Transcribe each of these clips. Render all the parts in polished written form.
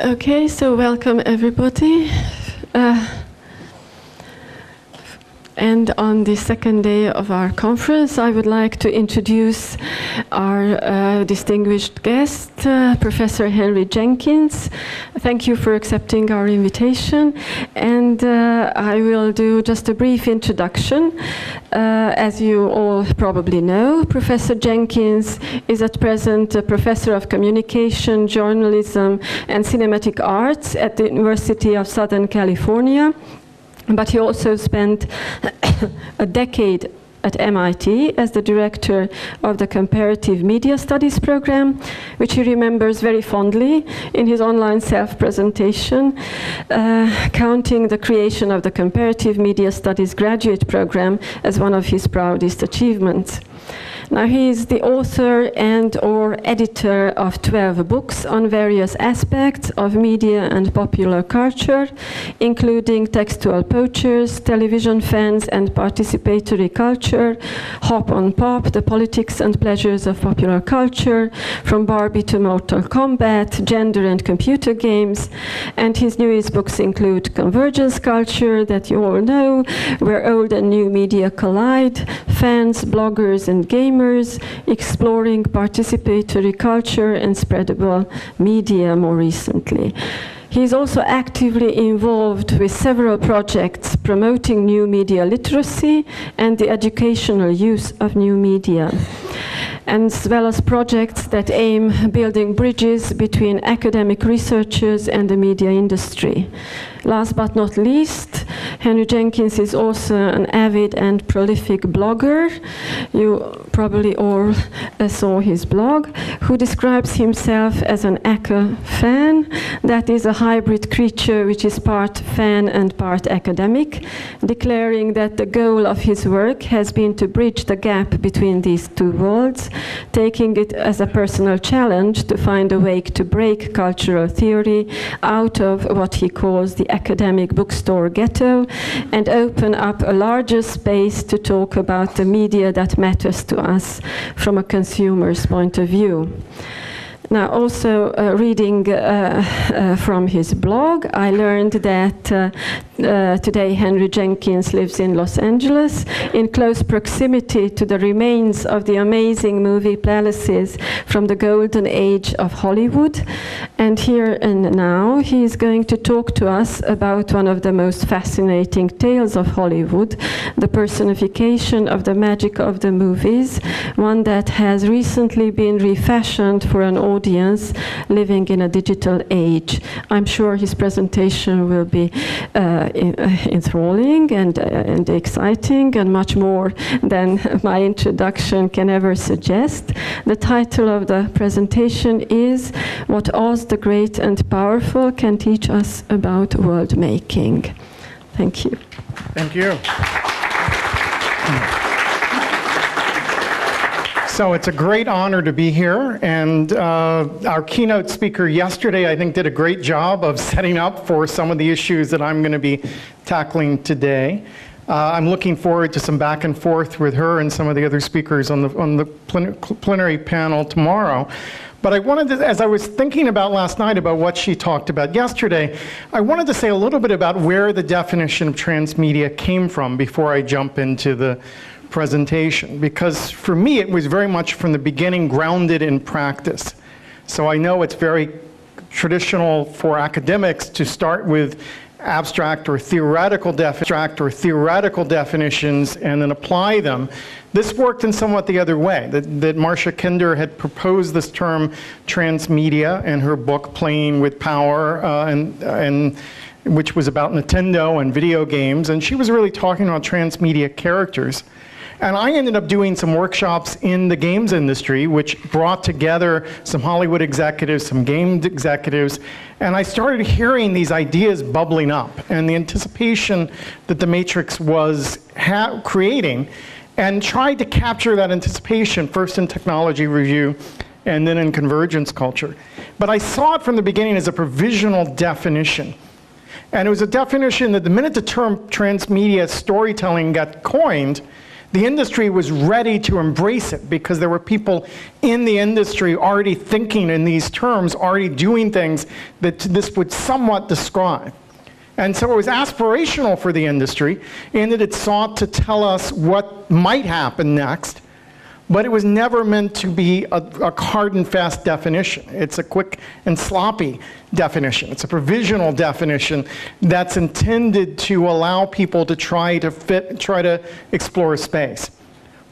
Okay, so welcome everybody. And on the second day of our conference, I would like to introduce our distinguished guest, Professor Henry Jenkins. Thank you for accepting our invitation. And I will do just a brief introduction. As you all probably know, Professor Jenkins is at present a professor of communication, journalism, and cinematic arts at the University of Southern California. But he also spent a decade at MIT as the director of the Comparative Media Studies program, which he remembers very fondly in his online self-presentation, counting the creation of the Comparative Media Studies graduate program as one of his proudest achievements. Now, he is the author and/or editor of 12 books on various aspects of media and popular culture, including Textual Poachers, Television Fans and Participatory Culture, Hop on Pop, The Politics and Pleasures of Popular Culture, From Barbie to Mortal Kombat, Gender and Computer Games, and his newest books include Convergence Culture, that you all know, Where Old and New Media Collide, Fans, Bloggers and Gamers, Exploring Participatory Culture and Spreadable Media more recently. He is also actively involved with several projects promoting new media literacy and the educational use of new media, as well as projects that aim building bridges between academic researchers and the media industry. Last but not least, Henry Jenkins is also an avid and prolific blogger. You probably all saw his blog, who describes himself as an echo fan, that is a hybrid creature which is part fan and part academic, declaring that the goal of his work has been to bridge the gap between these two worlds, taking it as a personal challenge to find a way to break cultural theory out of what he calls the academic bookstore ghetto and open up a larger space to talk about the media that matters to us from a consumer's point of view. Now, also reading from his blog, I learned that today Henry Jenkins lives in Los Angeles, in close proximity to the remains of the amazing movie palaces from the golden age of Hollywood. And here and now, he is going to talk to us about one of the most fascinating tales of Hollywood, the personification of the magic of the movies, one that has recently been refashioned for an audience living in a digital age. I'm sure his presentation will be enthralling and exciting and much more than my introduction can ever suggest. The title of the presentation is What Oz the Great and Powerful Can Teach Us About World Making. Thank you. Thank you. So it's a great honor to be here, and our keynote speaker yesterday, I think, did a great job of setting up for some of the issues that I'm going to be tackling today. I'm looking forward to some back and forth with her and some of the other speakers on the plenary panel tomorrow. But I wanted to, as I was thinking about last night about what she talked about yesterday, I wanted to say a little bit about where the definition of transmedia came from before I jump into the presentation, because for me it was very much from the beginning grounded in practice. So I know it's very traditional for academics to start with abstract or theoretical definitions and then apply them. This worked in somewhat the other way, that Marcia Kinder had proposed this term transmedia in her book Playing with Power, and which was about Nintendo and video games, and she was really talking about transmedia characters. And I ended up doing some workshops in the games industry, which brought together some Hollywood executives, some game executives, and I started hearing these ideas bubbling up, and the anticipation that the Matrix was creating, and tried to capture that anticipation, first in technology review, and then in convergence culture. But I saw it from the beginning as a provisional definition. And it was a definition that the minute the term transmedia storytelling got coined, The industry was ready to embrace it because there were people in the industry already thinking in these terms, already doing things that this would somewhat describe. And so it was aspirational for the industry in that it sought to tell us what might happen next, but it was never meant to be a hard and fast definition. It's a quick and sloppy definition. It's a provisional definition that's intended to allow people to try to explore space.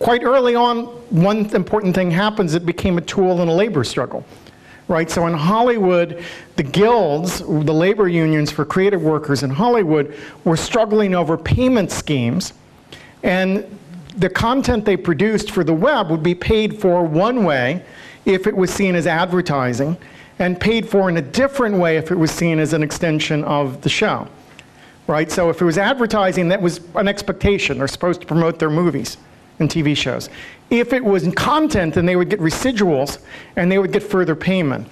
Quite early on, one important thing happens: it became a tool in a labor struggle. Right? So in Hollywood, the guilds, the labor unions for creative workers in Hollywood, were struggling over payment schemes, and the content they produced for the web would be paid for one way if it was seen as advertising, and paid for in a different way if it was seen as an extension of the show. Right? So if it was advertising, that was an expectation. They're supposed to promote their movies and TV shows. If it was in content, then they would get residuals and they would get further payment.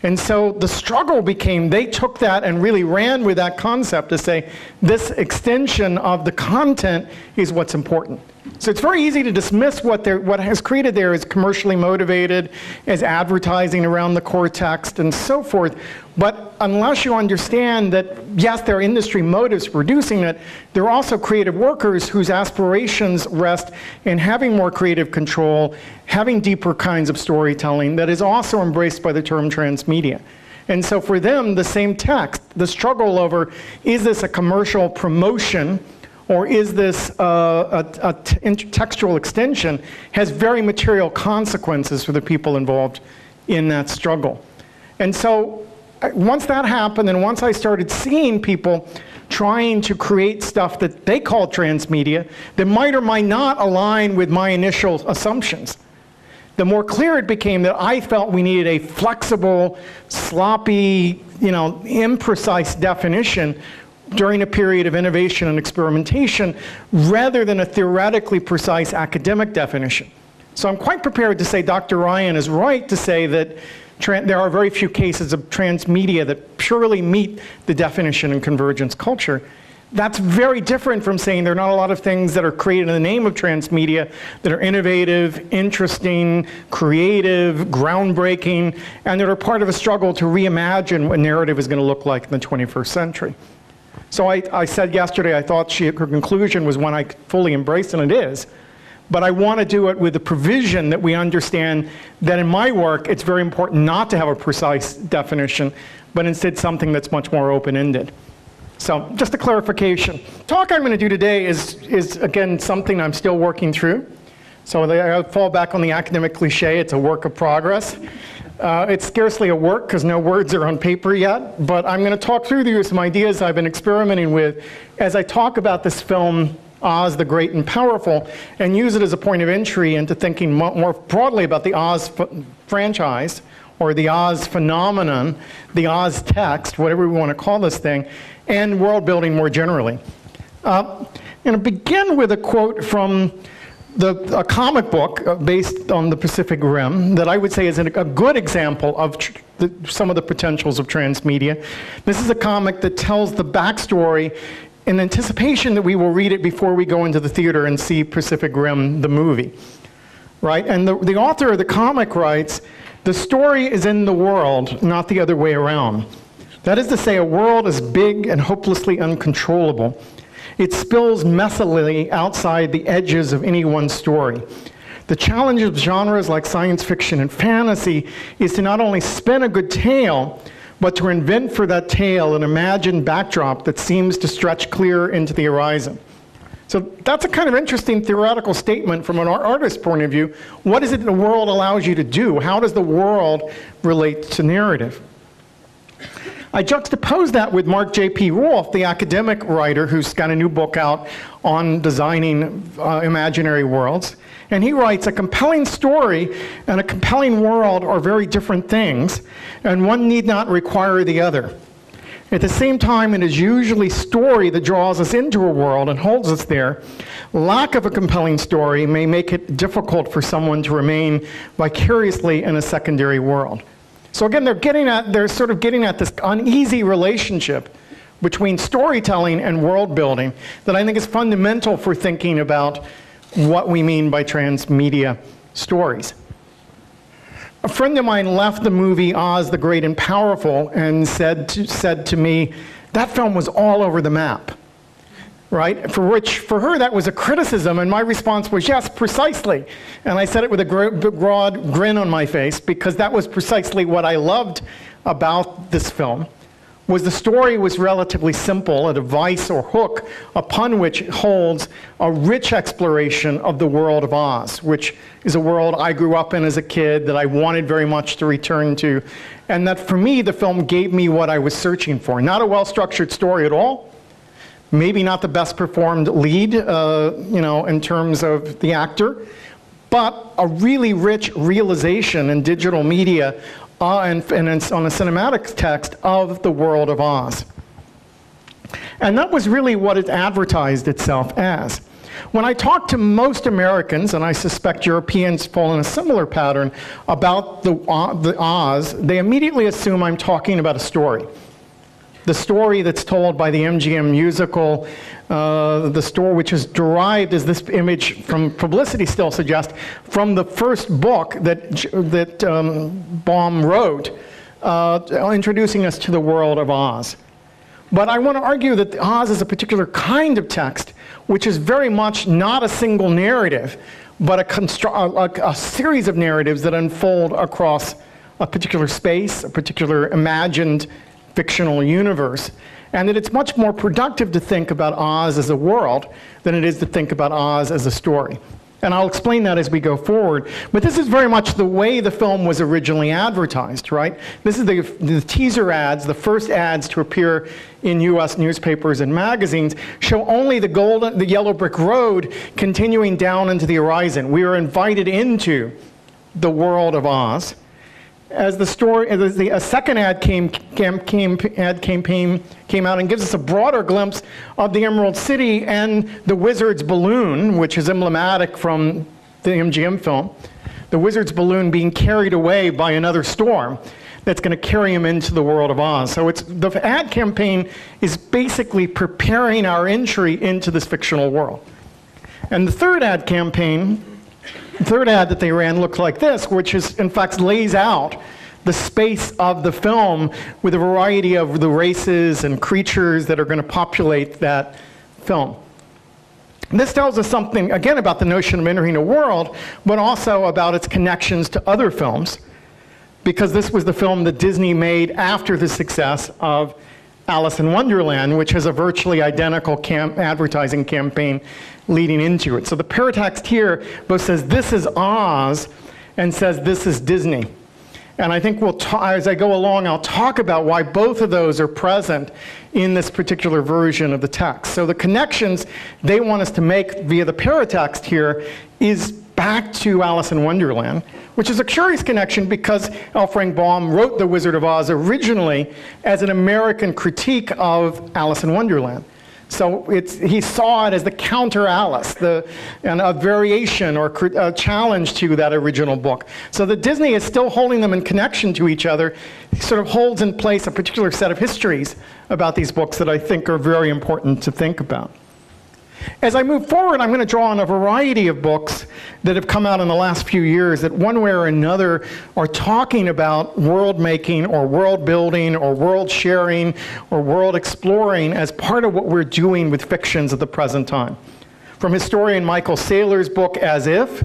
And so the struggle became, they took that and really ran with that concept to say, this extension of the content is what's important. So it's very easy to dismiss what has created there as commercially motivated, as advertising around the core text and so forth. But unless you understand that, yes, there are industry motives for producing it, there are also creative workers whose aspirations rest in having more creative control, having deeper kinds of storytelling that is also embraced by the term transmedia. And so for them, the same text, the struggle over, is this a commercial promotion or is this a textual extension, has very material consequences for the people involved in that struggle. And so once that happened, and once I started seeing people trying to create stuff that they call transmedia that might or might not align with my initial assumptions, the more clear it became that I felt we needed a flexible, sloppy, imprecise definition during a period of innovation and experimentation, rather than a theoretically precise academic definition. So I'm quite prepared to say Dr. Ryan is right to say that there are very few cases of transmedia that purely meet the definition in convergence culture. That's very different from saying there are not a lot of things that are created in the name of transmedia that are innovative, interesting, creative, groundbreaking, and that are part of a struggle to reimagine what narrative is going to look like in the 21st century. So I said yesterday I thought her conclusion was one I fully embraced, and it is. But I want to do it with the provision that we understand that in my work it's very important not to have a precise definition, but instead something that's much more open-ended. So just a clarification. The talk I'm going to do today is again something I'm still working through. So I fall back on the academic cliche, it's a work of progress. It's scarcely a work because no words are on paper yet, but I'm going to talk through some ideas I've been experimenting with as I talk about this film, Oz the Great and Powerful, and use it as a point of entry into thinking more broadly about the Oz franchise, or the Oz phenomenon, the Oz text, whatever we want to call this thing, and world building more generally. I'm going to begin with a quote from a comic book based on the Pacific Rim that I would say is a good example of some of the potentials of transmedia. This is a comic that tells the backstory in anticipation that we will read it before we go into the theater and see Pacific Rim, the movie. Right? And the author of the comic writes, "The story is in the world, not the other way around. That is to say, a world is big and hopelessly uncontrollable. It spills messily outside the edges of any one story. The challenge of genres like science fiction and fantasy is to not only spin a good tale, but to invent for that tale an imagined backdrop that seems to stretch clear into the horizon." So that's a kind of interesting theoretical statement from an artist's point of view. What is it the world allows you to do? How does the world relate to narrative? I juxtapose that with Mark J.P. Rolfe, the academic writer who's got a new book out on designing imaginary worlds. And he writes, "A compelling story and a compelling world are very different things, and one need not require the other. At the same time, it is usually story that draws us into a world and holds us there. Lack of a compelling story may make it difficult for someone to remain vicariously in a secondary world." So again, they're sort of getting at this uneasy relationship between storytelling and world building that I think is fundamental for thinking about what we mean by transmedia stories. A friend of mine left the movie Oz the Great and Powerful and said to me, that film was all over the map, right? For her, that was a criticism, and my response was, yes, precisely. And I said it with a broad grin on my face, because that was precisely what I loved about this film. Was the story was relatively simple, a device or hook upon which it holds a rich exploration of the world of Oz, which is a world I grew up in as a kid that I wanted very much to return to, and that for me the film gave me what I was searching for. Not a well-structured story at all, maybe not the best performed lead, in terms of the actor, but a really rich realization in digital media and it's on a cinematic text of the world of Oz. And that was really what it advertised itself as. When I talk to most Americans, and I suspect Europeans fall in a similar pattern, about the Oz, they immediately assume I'm talking about a story. The story that's told by the MGM musical, the story which is derived, as this image from publicity still suggests, from the first book that Baum wrote, introducing us to the world of Oz. But I want to argue that Oz is a particular kind of text, which is very much not a single narrative, but a series of narratives that unfold across a particular space, a particular imagined fictional universe, and that it's much more productive to think about Oz as a world than it is to think about Oz as a story. And I'll explain that as we go forward. But this is very much the way the film was originally advertised, right? This is the teaser ads, the first ads to appear in US newspapers and magazines, show only the yellow brick road continuing down into the horizon. We are invited into the world of Oz. As the story, a second ad campaign came out and gives us a broader glimpse of the Emerald City and the wizard's balloon, which is emblematic from the MGM film. The wizard's balloon being carried away by another storm that's going to carry him into the world of Oz. So the ad campaign is basically preparing our entry into this fictional world. And the third ad campaign, the third ad that they ran looked like this, which is, in fact, lays out the space of the film with a variety of the races and creatures that are going to populate that film. This tells us something, again, about the notion of entering a world, but also about its connections to other films, because this was the film that Disney made after the success of Alice in Wonderland, which has a virtually identical advertising campaign leading into it. So the paratext here both says this is Oz and says this is Disney. And I think as I go along, I'll talk about why both of those are present in this particular version of the text. So the connections they want us to make via the paratext here is back to Alice in Wonderland, which is a curious connection because L. Frank Baum wrote The Wizard of Oz originally as an American critique of Alice in Wonderland. So he saw it as the counter Alice, and a variation or a challenge to that original book. So that Disney is still holding them in connection to each other, sort of holds in place a particular set of histories about these books that I think are very important to think about. As I move forward, I'm going to draw on a variety of books that have come out in the last few years that one way or another are talking about world making or world building or world sharing or world exploring as part of what we're doing with fictions at the present time. From historian Michael Saylor's book, As If,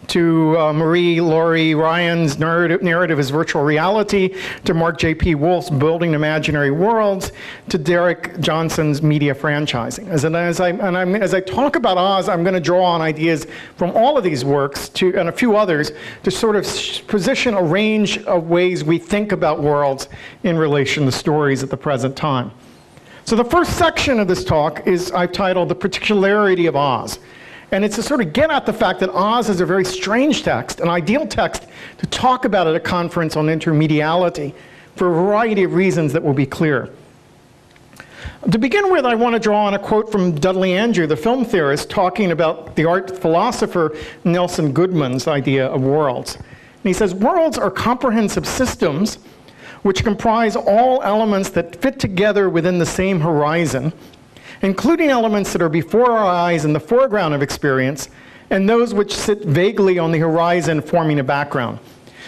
to Marie-Laurie Ryan's narrative as virtual reality, to Mark J.P. Wolf's Building Imaginary Worlds, to Derek Johnson's media franchising. As I talk about Oz, I'm going to draw on ideas from all of these works and a few others to sort of position a range of ways we think about worlds in relation to stories at the present time. So the first section of this talk I've titled The Particularity of Oz. And it's to sort of get at the fact that Oz is a very strange text, an ideal text to talk about at a conference on intermediality for a variety of reasons that will be clear. To begin with, I want to draw on a quote from Dudley Andrew, the film theorist, talking about the art philosopher Nelson Goodman's idea of worlds. And he says, worlds are comprehensive systems which comprise all elements that fit together within the same horizon, including elements that are before our eyes in the foreground of experience and those which sit vaguely on the horizon forming a background.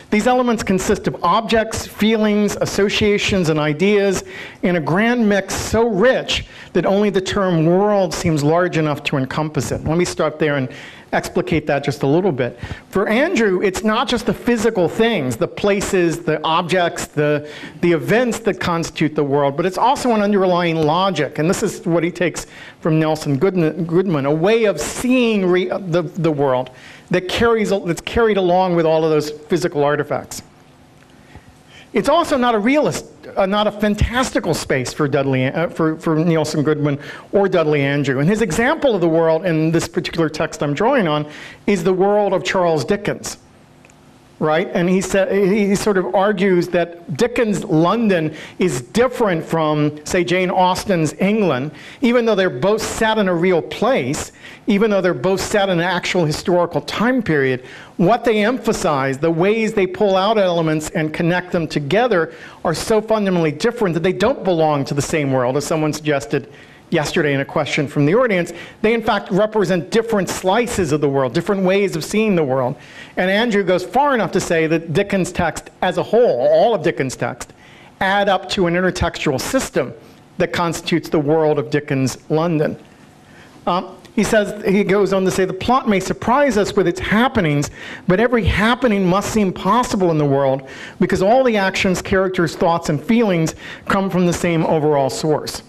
These elements consist of objects, feelings, associations, and ideas in a grand mix so rich that only the term world seems large enough to encompass it. Let me start there and explicate that just a little bit. For Andrew, it's not just the physical things, the places, the objects, the events that constitute the world, but it's also an underlying logic. And this is what he takes from Nelson Goodman, a way of seeing the world that's carried along with all of those physical artifacts. It's also not a realist, not a fantastical space for Nelson Goodman or Dudley Andrew. And his example of the world in this particular text I'm drawing on is the world of Charles Dickens, right? And he sort of argues that Dickens' London is different from, say, Jane Austen's England, even though they're both set in a real place, even though they're both set in an actual historical time period. What they emphasize, the ways they pull out elements and connect them together are so fundamentally different that they don't belong to the same world, as someone suggested yesterday in a question from the audience. They in fact represent different slices of the world, different ways of seeing the world. And Andrew goes far enough to say that Dickens' text as a whole, all of Dickens' text, add up to an intertextual system that constitutes the world of Dickens' London. He goes on to say, the plot may surprise us with its happenings, but every happening must seem possible in the world because all the actions, characters, thoughts, and feelings come from the same overall source.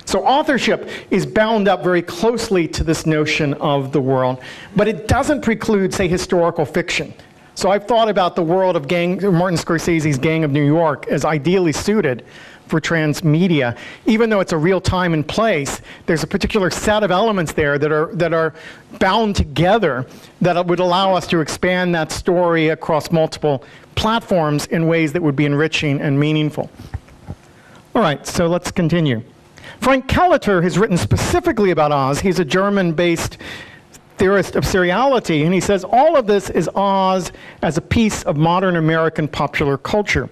So authorship is bound up very closely to this notion of the world, but it doesn't preclude, say, historical fiction. So I've thought about the world of Martin Scorsese's Gang of New York as ideally suited for transmedia. Even though it's a real time and place, there's a particular set of elements there that are bound together that would allow us to expand that story across multiple platforms in ways that would be enriching and meaningful. All right, so let's continue. Frank Kelleter has written specifically about Oz. He's a German-based theorist of seriality, and he says all of this is Oz as a piece of modern American popular culture,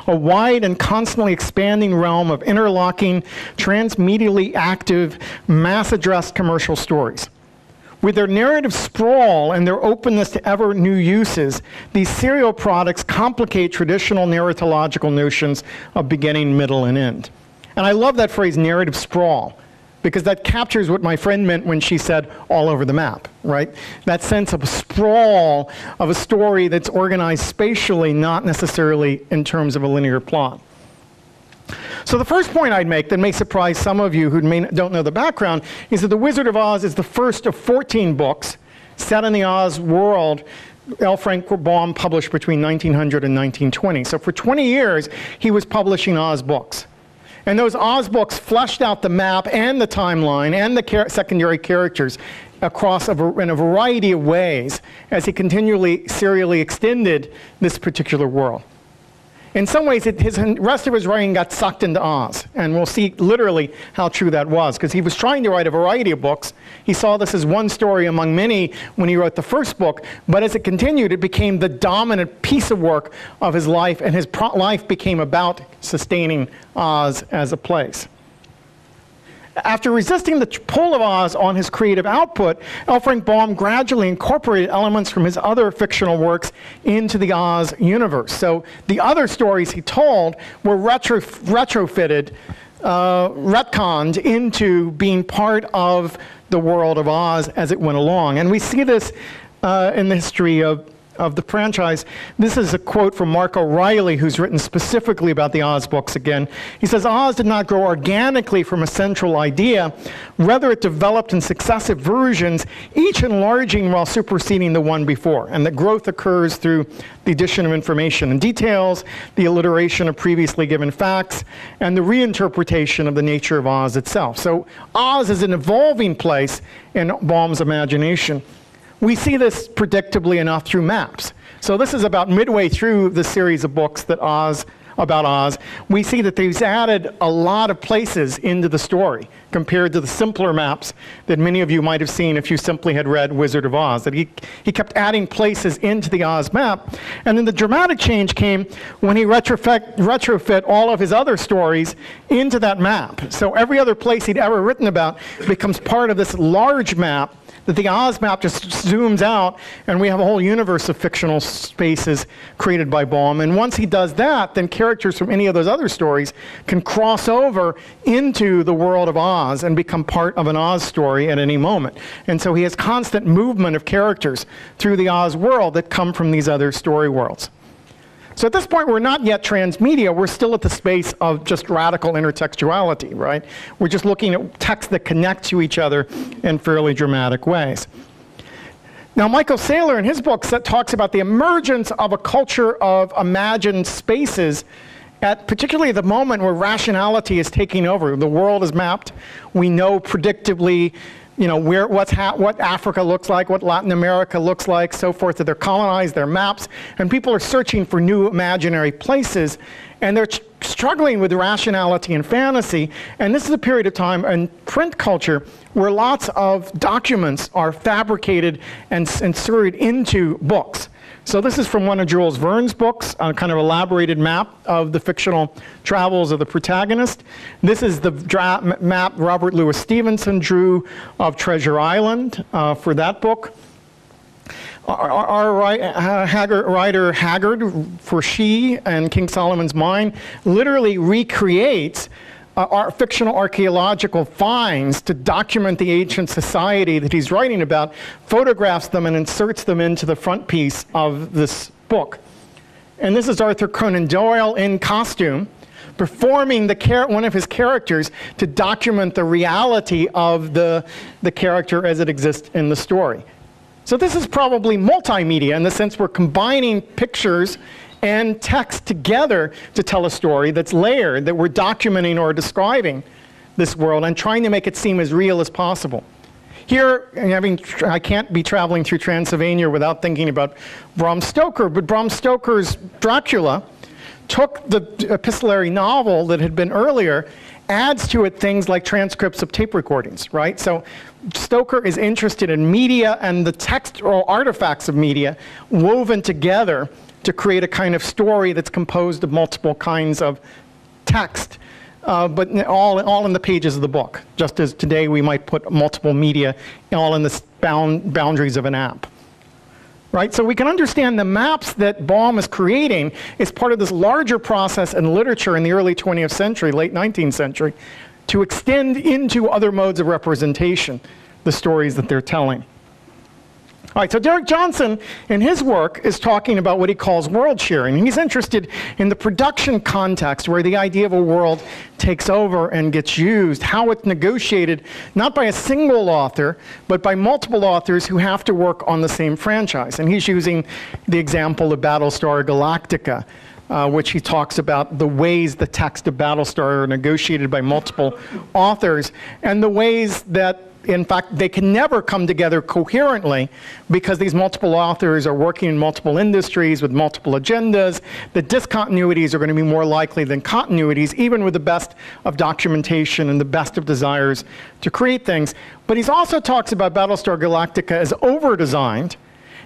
a wide and constantly expanding realm of interlocking, transmedially active, mass-addressed commercial stories. With their narrative sprawl and their openness to ever new uses, these serial products complicate traditional narratological notions of beginning, middle, and end. And I love that phrase, narrative sprawl, because that captures what my friend meant when she said all over the map, right? That sense of a sprawl of a story that's organized spatially, not necessarily in terms of a linear plot. So the first point I'd make that may surprise some of you who don't know the background is that The Wizard of Oz is the first of 14 books set in the Oz world L. Frank Baum published between 1900 and 1920. So for 20 years, he was publishing Oz books. And those Oz books fleshed out the map and the timeline and the secondary characters across in a variety of ways as he continually serially extended this particular world. In some ways, the rest of his writing got sucked into Oz, and we'll see literally how true that was, because he was trying to write a variety of books. He saw this as one story among many when he wrote the first book, but as it continued, it became the dominant piece of work of his life, and his life became about sustaining Oz as a place. After resisting the pull of Oz on his creative output, L. Frank Baum gradually incorporated elements from his other fictional works into the Oz universe. So the other stories he told were retrofitted, retconned into being part of the world of Oz as it went along. And we see this in the history of the franchise. This is a quote from Mark O'Reilly, who's written specifically about the Oz books again. He says, Oz did not grow organically from a central idea. Rather, it developed in successive versions, each enlarging while superseding the one before. And the growth occurs through the addition of information and details, the alliteration of previously given facts, and the reinterpretation of the nature of Oz itself. So Oz is an evolving place in Baum's imagination. We see this predictably enough through maps. So this is about midway through the series of books about Oz. We see that they've added a lot of places into the story compared to the simpler maps that many of you might have seen if you simply had read Wizard of Oz. That he kept adding places into the Oz map. And then the dramatic change came when he retrofit all of his other stories into that map. So every other place he'd ever written about becomes part of this large map that the Oz map just zooms out and we have a whole universe of fictional spaces created by Baum. And once he does that, then characters from any of those other stories can cross over into the world of Oz and become part of an Oz story at any moment. And so he has constant movement of characters through the Oz world that come from these other story worlds. So at this point, we're not yet transmedia. We're still at the space of just radical intertextuality, right? We're just looking at texts that connect to each other in fairly dramatic ways. Now, Michael Saylor, in his book, talks about the emergence of a culture of imagined spaces at particularly the moment where rationality is taking over. The world is mapped. We know predictably, you know, what Africa looks like, what Latin America looks like, so forth, that they're colonized, they're maps, and people are searching for new imaginary places, and they're struggling with rationality and fantasy. And this is a period of time in print culture where lots of documents are fabricated and inserted into books. So this is from one of Jules Verne's books, a kind of elaborated map of the fictional travels of the protagonist. This is the map Robert Louis Stevenson drew of Treasure Island for that book. Our writer Haggard, for She and King Solomon's Mine, literally recreates our fictional archaeological finds to document the ancient society that he's writing about, photographs them and inserts them into the front piece of this book. And this is Arthur Conan Doyle in costume, performing one of his characters to document the reality of the character as it exists in the story. So this is probably multimedia in the sense we're combining pictures and text together to tell a story that's layered, that we're documenting or describing this world and trying to make it seem as real as possible. Here, I can't be traveling through Transylvania without thinking about Bram Stoker, but Bram Stoker's Dracula took the epistolary novel that had been earlier, adds to it things like transcripts of tape recordings, right? So Stoker is interested in media and the textual artifacts of media woven together to create a kind of story that's composed of multiple kinds of text, but all in the pages of the book, just as today we might put multiple media all in the boundaries of an app. Right? So we can understand the maps that Baum is creating is part of this larger process in literature in the early 20th century, late 19th century, to extend into other modes of representation, the stories that they're telling. All right, so Derek Johnson, in his work, is talking about what he calls world sharing. And he's interested in the production context where the idea of a world takes over and gets used, how it's negotiated, not by a single author, but by multiple authors who have to work on the same franchise. And he's using the example of Battlestar Galactica, which he talks about the ways the text of Battlestar are negotiated by multiple authors, and the ways that in fact, they can never come together coherently because these multiple authors are working in multiple industries with multiple agendas. The discontinuities are going to be more likely than continuities, even with the best of documentation and the best of desires to create things. But he also talks about Battlestar Galactica as over-designed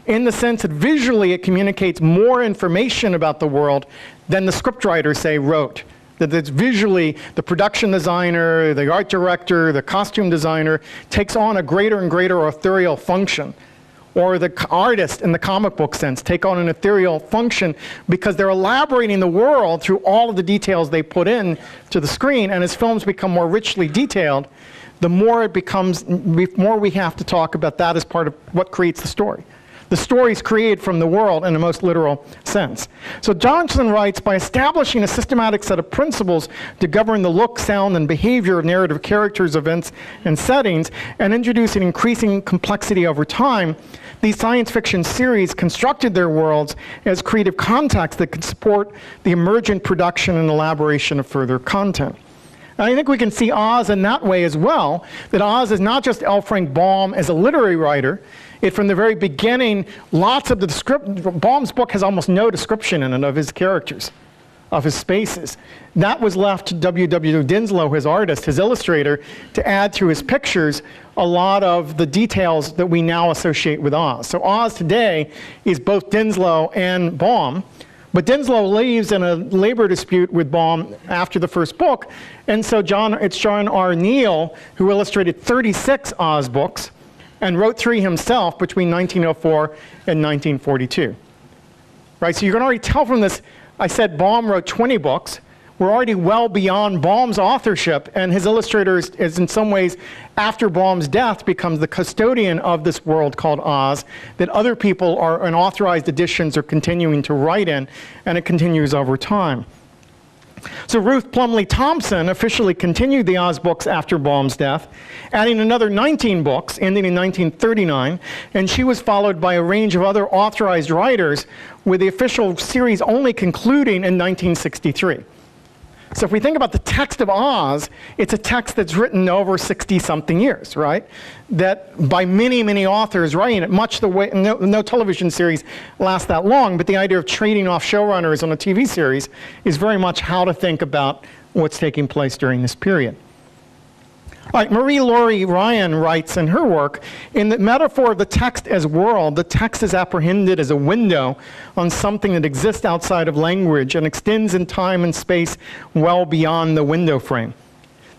in the sense that visually it communicates more information about the world than the scriptwriter, say, wrote. That it's visually, the production designer, the art director, the costume designer takes on a greater and greater authorial function. Or the artist in the comic book sense take on an ethereal function because they're elaborating the world through all of the details they put in to the screen. And as films become more richly detailed, the more it becomes, more we have to talk about that as part of what creates the story. The story is created from the world in the most literal sense. So Johnson writes, by establishing a systematic set of principles to govern the look, sound, and behavior of narrative characters, events, and settings, and introducing increasing complexity over time, these science fiction series constructed their worlds as creative context that could support the emergent production and elaboration of further content. And I think we can see Oz in that way as well, that Oz is not just L. Frank Baum as a literary writer. It, from the very beginning, lots of the Baum's book has almost no description in it of his characters, of his spaces. That was left to W.W. Dinslow, his artist, his illustrator, to add through his pictures a lot of the details that we now associate with Oz. So Oz today is both Dinslow and Baum, but Dinslow leaves in a labor dispute with Baum after the first book, and so it's John R. Neal who illustrated 36 Oz books, and wrote 3 himself between 1904 and 1942. Right, so you can already tell from this, I said Baum wrote 20 books. We're already well beyond Baum's authorship, and his illustrator is in some ways, after Baum's death, becomes the custodian of this world called Oz, that other people are unauthorized editions are continuing to write in, and it continues over time. So Ruth Plumley Thompson officially continued the Oz books after Baum's death, adding another 19 books, ending in 1939, and she was followed by a range of other authorized writers, with the official series only concluding in 1963. So if we think about the text of Oz, it's a text that's written over 60-something years, right? That by many, many authors writing it, much the way, no television series lasts that long, but the idea of trading off showrunners on a TV series is very much how to think about what's taking place during this period. All right, Marie Laurie Ryan writes in her work, in the metaphor of the text as world, the text is apprehended as a window on something that exists outside of language and extends in time and space well beyond the window frame.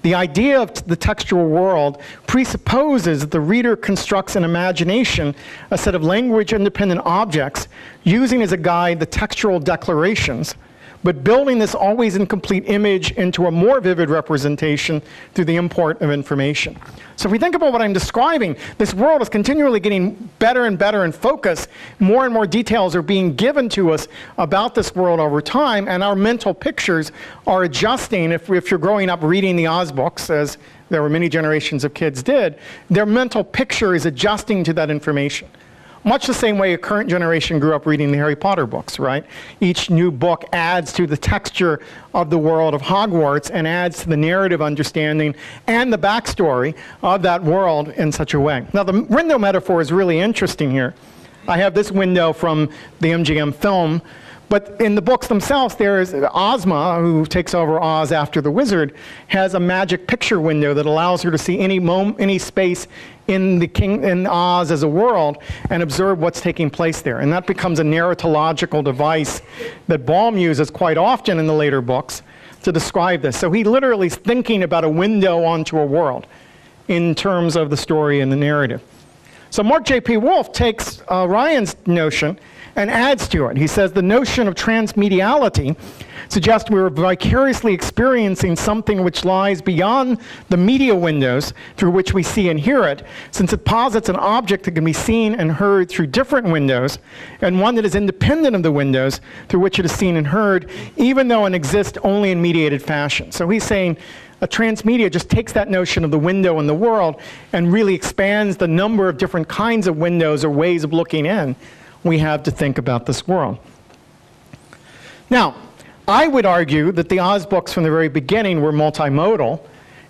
The idea of the textual world presupposes that the reader constructs an imagination, a set of language-independent objects, using as a guide the textual declarations, but building this always incomplete image into a more vivid representation through the import of information. So if we think about what I'm describing, this world is continually getting better and better in focus. More and more details are being given to us about this world over time, and our mental pictures are adjusting. If you're growing up reading the Oz books, as there were many generations of kids did, their mental picture is adjusting to that information. Much the same way a current generation grew up reading the Harry Potter books, right? Each new book adds to the texture of the world of Hogwarts and adds to the narrative understanding and the backstory of that world in such a way. Now, the window metaphor is really interesting here. I have this window from the MGM film, but in the books themselves, there is Ozma, who takes over Oz after the wizard, has a magic picture window that allows her to see any space in Oz as a world and observe what's taking place there. And that becomes a narratological device that Baum uses quite often in the later books to describe this. So he literally is thinking about a window onto a world in terms of the story and the narrative. So Mark J.P. Wolf takes Ryan's notion and adds to it. He says the notion of transmediality suggests we are vicariously experiencing something which lies beyond the media windows through which we see and hear it, since it posits an object that can be seen and heard through different windows, and one that is independent of the windows through which it is seen and heard, even though it exists only in mediated fashion. So he's saying a transmedia just takes that notion of the window in the world and really expands the number of different kinds of windows or ways of looking in we have to think about this world. Now, I would argue that the Oz books from the very beginning were multimodal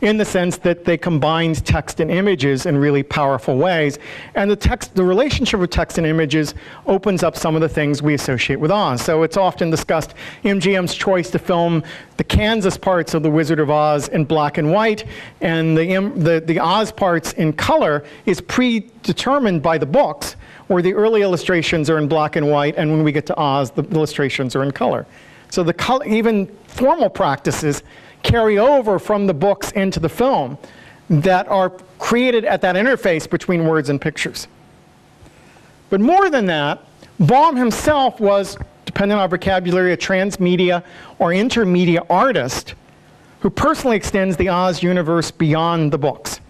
in the sense that they combined text and images in really powerful ways. And the relationship of text and images opens up some of the things we associate with Oz. So it's often discussed MGM's choice to film the Kansas parts of The Wizard of Oz in black and white, and the Oz parts in color is predetermined by the books, where the early illustrations are in black and white, and when we get to Oz, the illustrations are in color. So even formal practices carry over from the books into the film that are created at that interface between words and pictures. But more than that, Baum himself was, depending on our vocabulary, a transmedia or intermedia artist who personally extends the Oz universe beyond the books.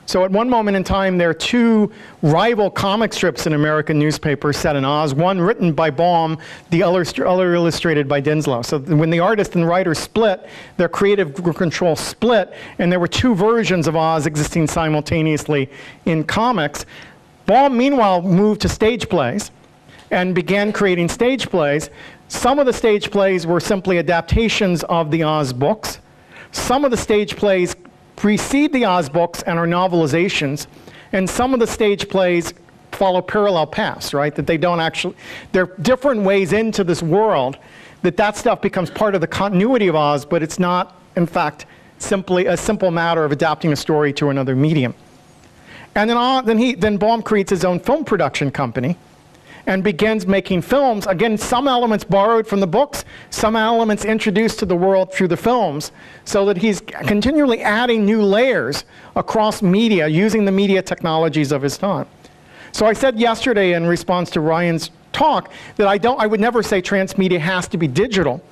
So at one moment in time, there are 2 rival comic strips in American newspapers set in Oz, one written by Baum, the other illustrated by Dinslow. So when the artist and writer split, their creative control split, and there were 2 versions of Oz existing simultaneously in comics. Baum, meanwhile, moved to stage plays and began creating stage plays. Some of the stage plays were simply adaptations of the Oz books. Some of the stage plays precede the Oz books and are novelizations, and some of the stage plays follow parallel paths, right? That they don't actually, they're different ways into this world, that stuff becomes part of the continuity of Oz, but it's not, in fact, simply a simple matter of adapting a story to another medium. And then Baum creates his own film production company, and begins making films. Again, some elements borrowed from the books, some elements introduced to the world through the films, so that he's continually adding new layers across media using the media technologies of his time. So I said yesterday in response to Ryan's talk that I would never say transmedia has to be digital.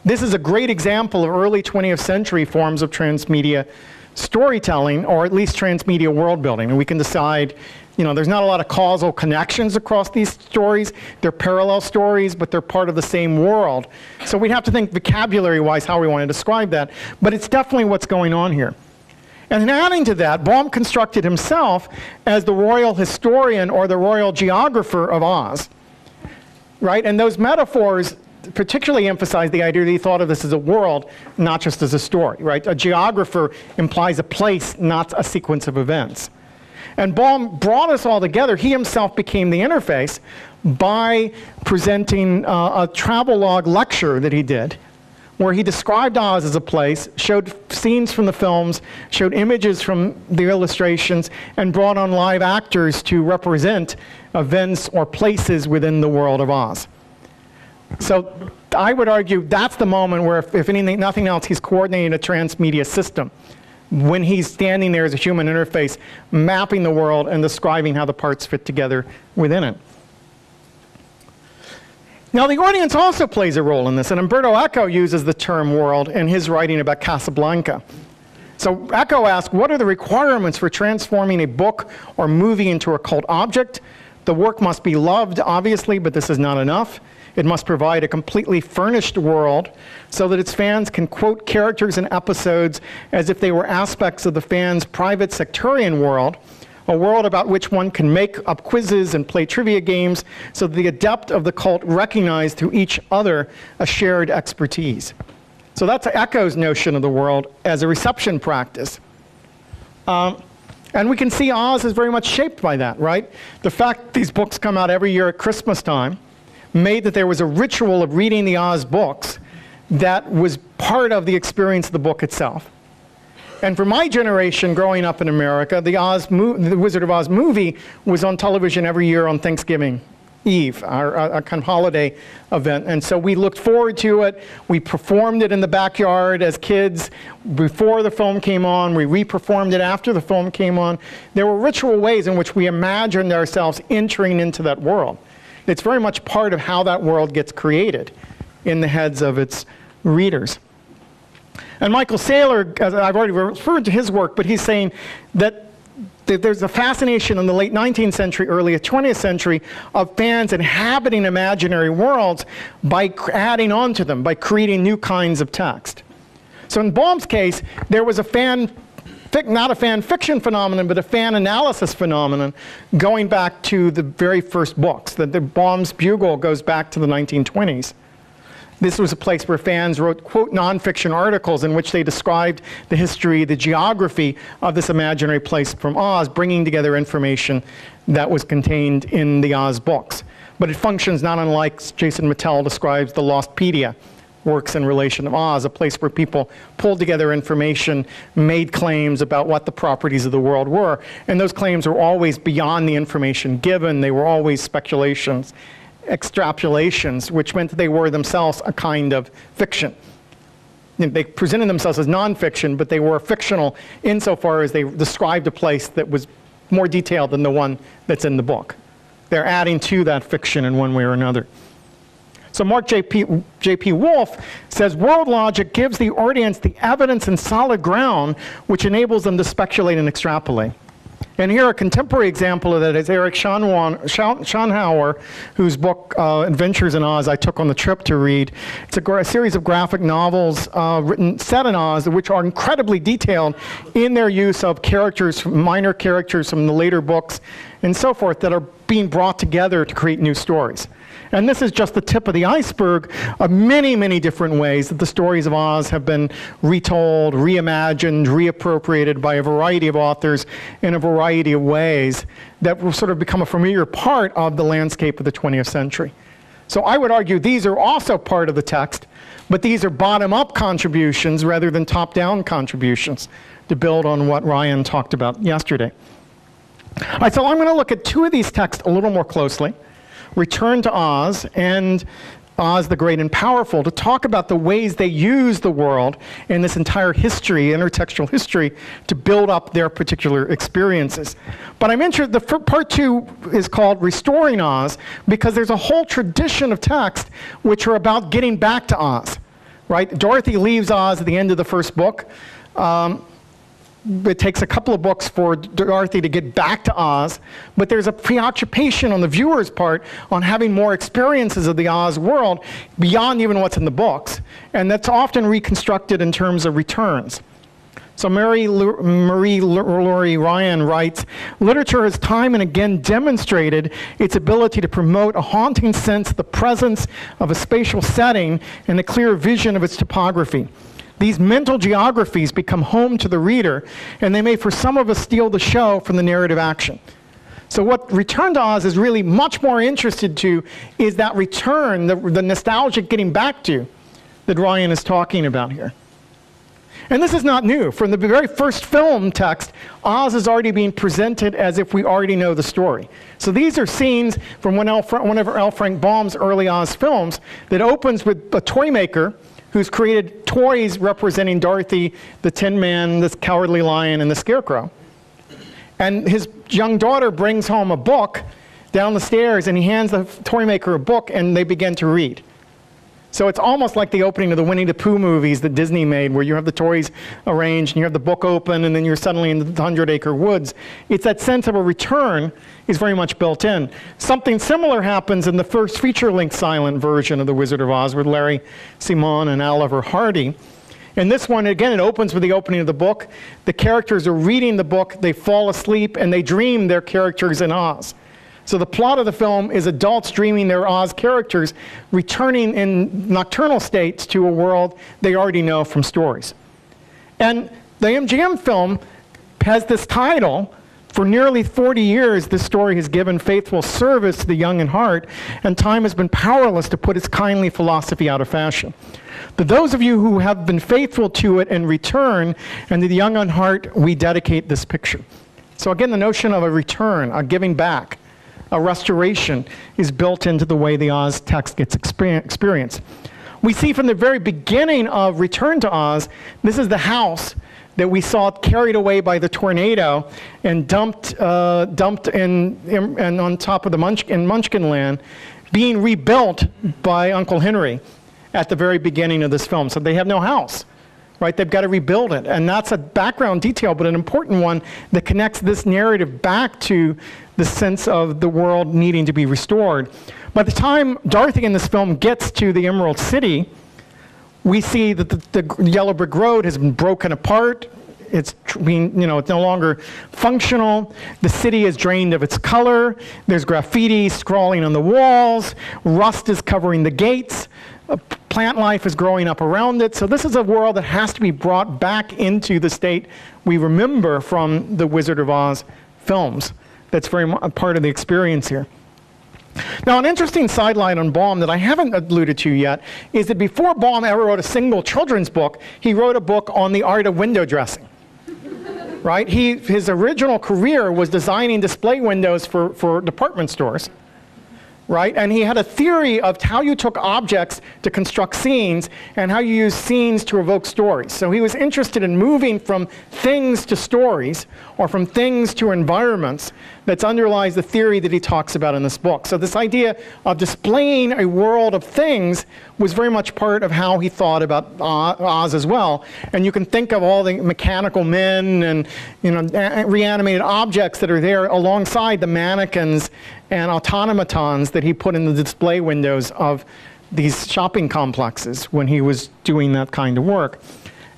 This is a great example of early 20th century forms of transmedia storytelling, or at least transmedia world building. And we can decide, there's not a lot of causal connections across these stories. They're parallel stories, but they're part of the same world. So we'd have to think vocabulary-wise how we want to describe that. But it's definitely what's going on here. And in adding to that, Baum constructed himself as the royal historian or the royal geographer of Oz. Right? And those metaphors particularly emphasize the idea that he thought of this as a world, not just as a story, right? A geographer implies a place, not a sequence of events. And Baum brought us all together. He himself became the interface by presenting a travelogue lecture that he did, where he described Oz as a place, showed scenes from the films, showed images from the illustrations, and brought on live actors to represent events or places within the world of Oz. So I would argue that's the moment where, if anything, nothing else, he's coordinating a transmedia system. When he's standing there as a human interface, mapping the world and describing how the parts fit together within it. Now the audience also plays a role in this, and Umberto Eco uses the term world in his writing about Casablanca. So Eco asks, what are the requirements for transforming a book or movie into a cult object? The work must be loved, obviously, but this is not enough. It must provide a completely furnished world so that its fans can quote characters and episodes as if they were aspects of the fans' private sectarian world, a world about which one can make up quizzes and play trivia games so that the adept of the cult recognize through each other a shared expertise. So that's Eco's notion of the world as a reception practice. And we can see Oz is very much shaped by that, right? The fact these books come out every year at Christmas time made that there was a ritual of reading the Oz books that was part of the experience of the book itself. And for my generation growing up in America, the Wizard of Oz movie was on television every year on Thanksgiving Eve, our kind of holiday event. And so we looked forward to it. We performed it in the backyard as kids before the film came on. We re-performed it after the film came on. There were ritual ways in which we imagined ourselves entering into that world. It's very much part of how that world gets created in the heads of its readers. And Michael Saylor, as I've already referred to his work, but he's saying that there's a fascination in the late 19th century, early 20th century of fans inhabiting imaginary worlds by adding on to them, by creating new kinds of text. So in Baum's case, there was not a fan fiction phenomenon, but a fan analysis phenomenon going back to the very first books. The Baum's Bugle goes back to the 1920s. This was a place where fans wrote, quote, nonfiction articles in which they described the history, the geography of this imaginary place from Oz, bringing together information that was contained in the Oz books. But it functions not unlike Jason Mattel describes the Lostpedia works in relation to Oz, a place where people pulled together information, made claims about what the properties of the world were. And those claims were always beyond the information given. They were always speculations, extrapolations, which meant that they were themselves a kind of fiction. They presented themselves as nonfiction, but they were fictional insofar as they described a place that was more detailed than the one that's in the book. They're adding to that fiction in one way or another. So Mark J.P. Wolf says, world logic gives the audience the evidence and solid ground which enables them to speculate and extrapolate. And here a contemporary example of that is Eric Schonhauer, whose book Adventures in Oz I took on the trip to read. It's a series of graphic novels set in Oz, which are incredibly detailed in their use of characters, minor characters from the later books and so forth, that are being brought together to create new stories. And this is just the tip of the iceberg of many, many different ways that the stories of Oz have been retold, reimagined, reappropriated by a variety of authors in a variety of ways that will sort of become a familiar part of the landscape of the 20th century. So I would argue these are also part of the text, but these are bottom-up contributions rather than top-down contributions to build on what Ryan talked about yesterday. All right, so I'm going to look at two of these texts a little more closely. Return to Oz and Oz the Great and Powerful, to talk about the ways they use the world in this entire history, intertextual history, to build up their particular experiences. But I'm interested, part 2 is called Restoring Oz, because there's a whole tradition of text which are about getting back to Oz, right? Dorothy leaves Oz at the end of the first book. It takes a couple of books for Dorothy to get back to Oz, but there's a preoccupation on the viewer's part on having more experiences of the Oz world beyond even what's in the books, and that's often reconstructed in terms of returns. So Marie Laurie Ryan writes, literature has time and again demonstrated its ability to promote a haunting sense of the presence of a spatial setting and a clear vision of its topography. These mental geographies become home to the reader, and they may for some of us steal the show from the narrative action. So what Return to Oz is really much more interested to is that return, the nostalgic getting back to that Ryan is talking about here. And this is not new. From the very first film text, Oz is already being presented as if we already know the story. So these are scenes from one of L. Frank Baum's early Oz films that opens with a toy maker who's created toys representing Dorothy, the Tin Man, the Cowardly Lion, and the Scarecrow. And his young daughter brings home a book down the stairs, and he hands the toy maker a book, and they begin to read. So it's almost like the opening of the Winnie the Pooh movies that Disney made, where you have the toys arranged, and you have the book open, and then you're suddenly in the 100-acre woods. It's that sense of a return is very much built in. Something similar happens in the first feature-length silent version of The Wizard of Oz with Larry Simon and Oliver Hardy. In this one, again, it opens with the opening of the book. The characters are reading the book, they fall asleep, and they dream their characters in Oz. So the plot of the film is adults dreaming their Oz characters returning in nocturnal states to a world they already know from stories. And the MGM film has this title. For nearly 40 years, this story has given faithful service to the young in heart, and time has been powerless to put its kindly philosophy out of fashion. To those of you who have been faithful to it in return, and to the young in heart, we dedicate this picture. So again, the notion of a return, a giving back, a restoration is built into the way the Oz text gets experienced. We see from the very beginning of Return to Oz, this is the house that we saw carried away by the tornado and dumped in on top of the Munchkin land, being rebuilt by Uncle Henry at the very beginning of this film. So they have no house, right? They've got to rebuild it. And that's a background detail, but an important one that connects this narrative back to the sense of the world needing to be restored. By the time Dorothy in this film gets to the Emerald City, we see that the yellow brick road has been broken apart. It's it's no longer functional. The city is drained of its color. There's graffiti scrawling on the walls. Rust is covering the gates. Plant life is growing up around it. So this is a world that has to be brought back into the state we remember from the Wizard of Oz films. That's very much a part of the experience here. Now, an interesting sideline on Baum that I haven't alluded to yet is that before Baum ever wrote a single children's book, he wrote a book on the art of window dressing. Right? His original career was designing display windows for department stores. Right? And he had a theory of how you took objects to construct scenes and how you use scenes to evoke stories. So he was interested in moving from things to stories, or from things to environments, that underlies the theory that he talks about in this book. So this idea of displaying a world of things was very much part of how he thought about Oz as well. And you can think of all the mechanical men and reanimated objects that are there alongside the mannequins and automatons that he put in the display windows of these shopping complexes when he was doing that kind of work.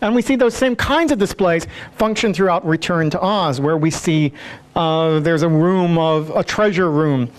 And we see those same kinds of displays function throughout Return to Oz, where we see there's a treasure room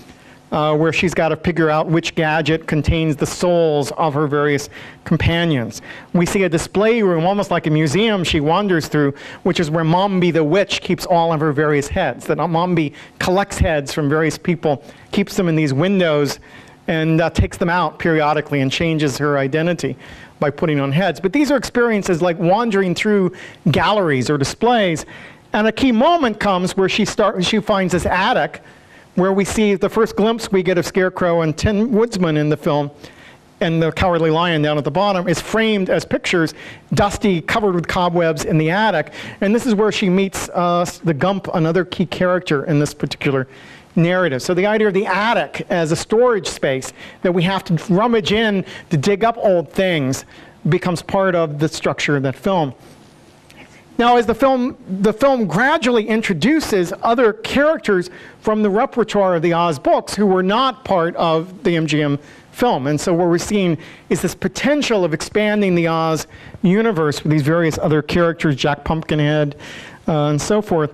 where she's got to figure out which gadget contains the souls of her various companions. We see a display room, almost like a museum she wanders through, which is where Mombi the witch keeps all of her various heads. That Mombi collects heads from various people, keeps them in these windows, and takes them out periodically and changes her identity by putting on heads. But these are experiences like wandering through galleries or displays. And a key moment comes where she finds this attic where we see the first glimpse we get of Scarecrow and Tin Woodsman in the film, and the Cowardly Lion down at the bottom, is framed as pictures, dusty, covered with cobwebs in the attic. And this is where she meets the Gump, another key character in this particular narrative. So the idea of the attic as a storage space that we have to rummage in to dig up old things becomes part of the structure of that film. Now, as the film gradually introduces other characters from the repertoire of the Oz books who were not part of the MGM film. And so what we're seeing is this potential of expanding the Oz universe with these various other characters, Jack Pumpkinhead, and so forth.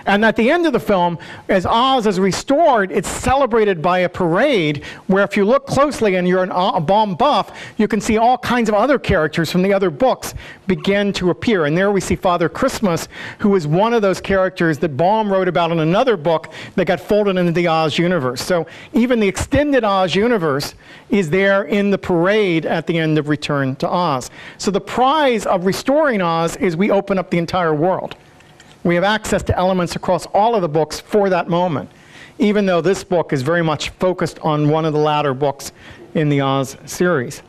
And at the end of the film, as Oz is restored, it's celebrated by a parade where if you look closely and you're a Baum buff, you can see all kinds of other characters from the other books begin to appear. And there we see Father Christmas, who is one of those characters that Baum wrote about in another book that got folded into the Oz universe. So even the extended Oz universe is there in the parade at the end of Return to Oz. So the prize of restoring Oz is we open up the entire world. We have access to elements across all of the books for that moment, even though this book is very much focused on one of the latter books in the Oz series.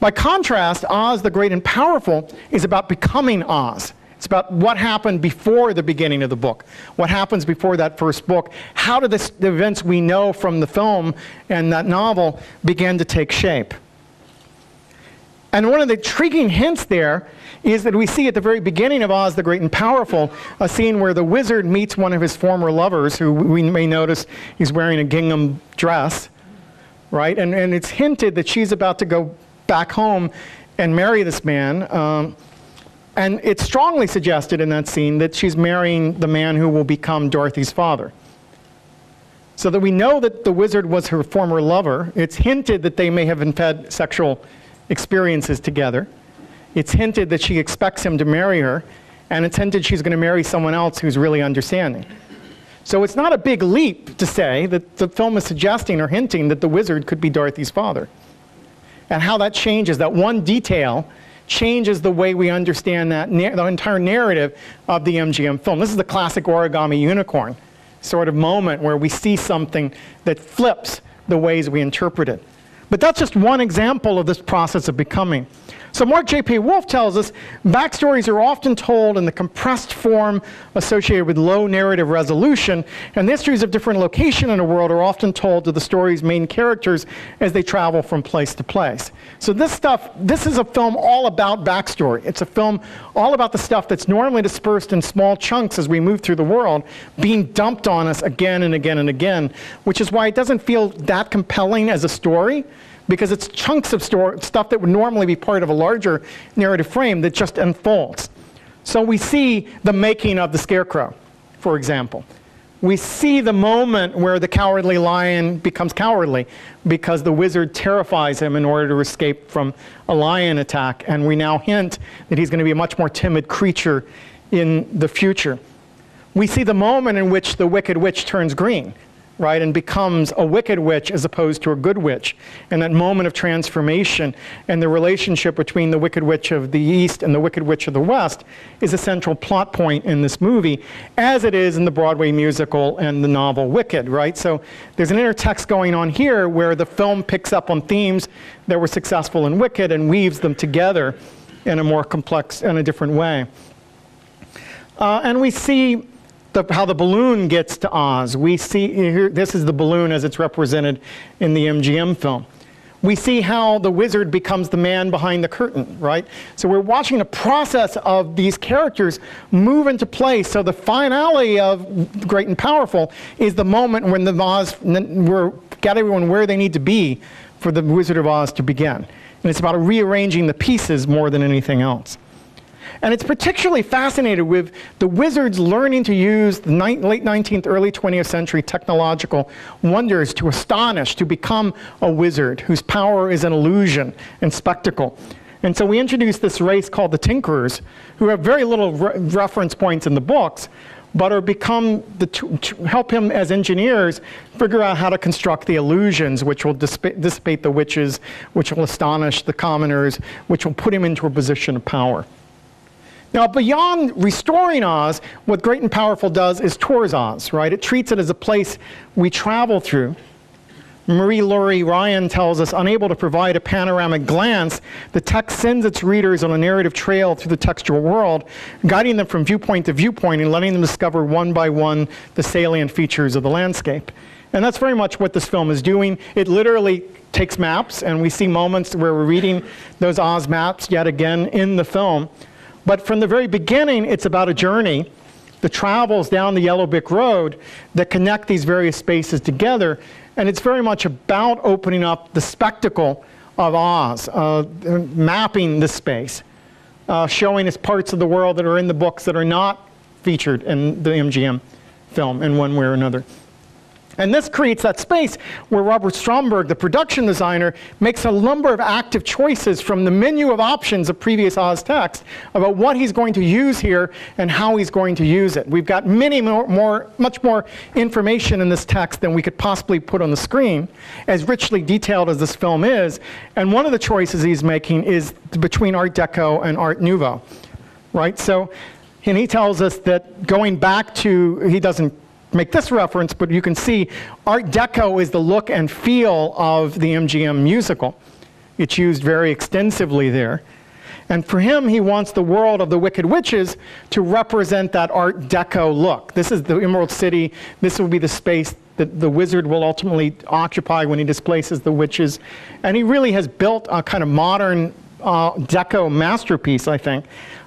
By contrast, Oz the Great and Powerful is about becoming Oz. It's about what happened before the beginning of the book, what happens before that first book. How do the events we know from the film and that novel begin to take shape? And one of the intriguing hints there is that we see at the very beginning of Oz the Great and Powerful a scene where the wizard meets one of his former lovers, who we may notice he's wearing a gingham dress, right? And it's hinted that she's about to go back home and marry this man. And it's strongly suggested in that scene that she's marrying the man who will become Dorothy's father. So that we know that the wizard was her former lover. It's hinted that they may have had sexual experiences together. It's hinted that she expects him to marry her, and it's hinted she's going to marry someone else who's really understanding. So it's not a big leap to say that the film is suggesting or hinting that the wizard could be Dorothy's father. And how that changes, that one detail, changes the way we understand that the entire narrative of the MGM film. This is the classic origami unicorn sort of moment where we see something that flips the ways we interpret it. But that's just one example of this process of becoming. So Mark J.P. Wolf tells us backstories are often told in the compressed form associated with low narrative resolution, and the histories of different locations in a world are often told to the story's main characters as they travel from place to place. So this is a film all about backstory. It's a film all about the stuff that's normally dispersed in small chunks as we move through the world, being dumped on us again and again and again, which is why it doesn't feel that compelling as a story, because it's chunks of stuff that would normally be part of a larger narrative frame that just unfolds. So we see the making of the Scarecrow, for example. We see the moment where the Cowardly Lion becomes cowardly because the wizard terrifies him in order to escape from a lion attack, and we now hint that he's going to be a much more timid creature in the future. We see the moment in which the Wicked Witch turns green, right, and becomes a wicked witch as opposed to a good witch. And that moment of transformation and the relationship between the Wicked Witch of the East and the Wicked Witch of the West is a central plot point in this movie, as it is in the Broadway musical and the novel Wicked, right? So there's an intertext going on here where the film picks up on themes that were successful in Wicked and weaves them together in a more complex and a different way. And we see how the balloon gets to Oz. We see here, this is the balloon as it's represented in the MGM film. We see how the wizard becomes the man behind the curtain, right? So we're watching a process of these characters move into place. So the finality of Great and Powerful is the moment when we're got everyone where they need to be for the Wizard of Oz to begin. And it's about rearranging the pieces more than anything else. And it's particularly fascinated with the wizards learning to use the late 19th, early 20th century technological wonders to astonish, to become a wizard whose power is an illusion and spectacle. And so we introduce this race called the Tinkerers, who have very little reference points in the books, but are become to help him as engineers figure out how to construct the illusions which will dissipate the witches, which will astonish the commoners, which will put him into a position of power. Now, beyond restoring Oz, what Great and Powerful does is tours Oz, right? It treats it as a place we travel through. Marie-Laurie Ryan tells us, unable to provide a panoramic glance, the text sends its readers on a narrative trail through the textual world, guiding them from viewpoint to viewpoint and letting them discover one by one the salient features of the landscape. And that's very much what this film is doing. It literally takes maps, and we see moments where we're reading those Oz maps yet again in the film. But from the very beginning, it's about a journey that travels down the Yellow Brick Road that connect these various spaces together. And it's very much about opening up the spectacle of Oz, mapping the space, showing us parts of the world that are in the books that are not featured in the MGM film in one way or another. And this creates that space where Robert Stromberg, the production designer, makes a number of active choices from the menu of options of previous Oz text about what he's going to use here and how he's going to use it. We've got much more information in this text than we could possibly put on the screen, as richly detailed as this film is. And one of the choices he's making is between Art Deco and Art Nouveau, right? So, and he tells us that going back to, he doesn't make this reference, but you can see Art Deco is the look and feel of the MGM musical. It's used very extensively there. And for him, he wants the world of the Wicked Witches to represent that Art Deco look. This is the Emerald City. This will be the space that the wizard will ultimately occupy when he displaces the witches. And he really has built a kind of modern Deco masterpiece, I think,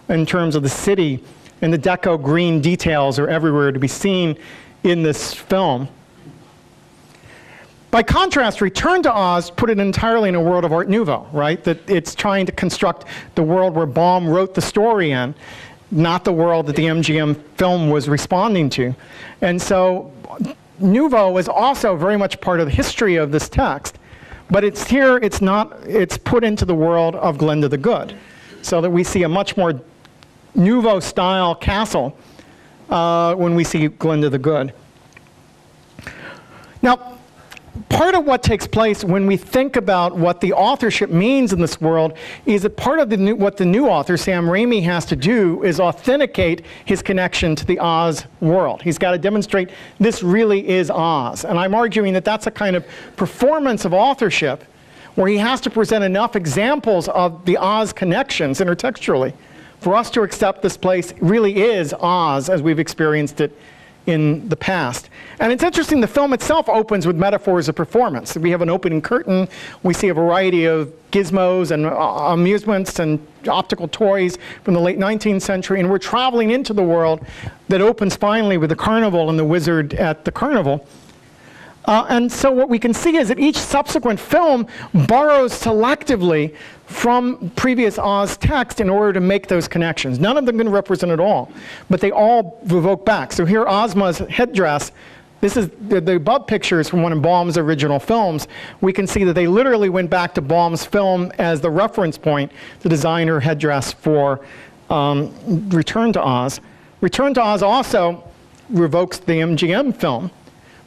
in terms of the city. And the Deco green details are everywhere to be seen in this film. By contrast, Return to Oz put it entirely in a world of Art Nouveau, right? That it's trying to construct the world where Baum wrote the story in, not the world that the MGM film was responding to. And so Nouveau is also very much part of the history of this text, but it's here, it's put into the world of Glenda the Good, so that we see a much more Nouveau style castle when we see Glenda the Good. Now, part of what takes place when we think about what the authorship means in this world is that part of what the new author, Sam Raimi, has to do is authenticate his connection to the Oz world. He's got to demonstrate this really is Oz. And I'm arguing that that's a kind of performance of authorship where he has to present enough examples of the Oz connections intertextually for us to accept this place really is Oz as we've experienced it in the past. And it's interesting, the film itself opens with metaphors of performance. We have an opening curtain, we see a variety of gizmos and amusements and optical toys from the late 19th century, and we're traveling into the world that opens finally with the carnival and the wizard at the carnival. And so what we can see is that each subsequent film borrows selectively from previous Oz text in order to make those connections. None of them can represent it all, but they all revoke back. So here Ozma's headdress, this is the above pictures from one of Baum's original films. We can see that they literally went back to Baum's film as the reference point to design her headdress for Return to Oz. Return to Oz also revokes the MGM film,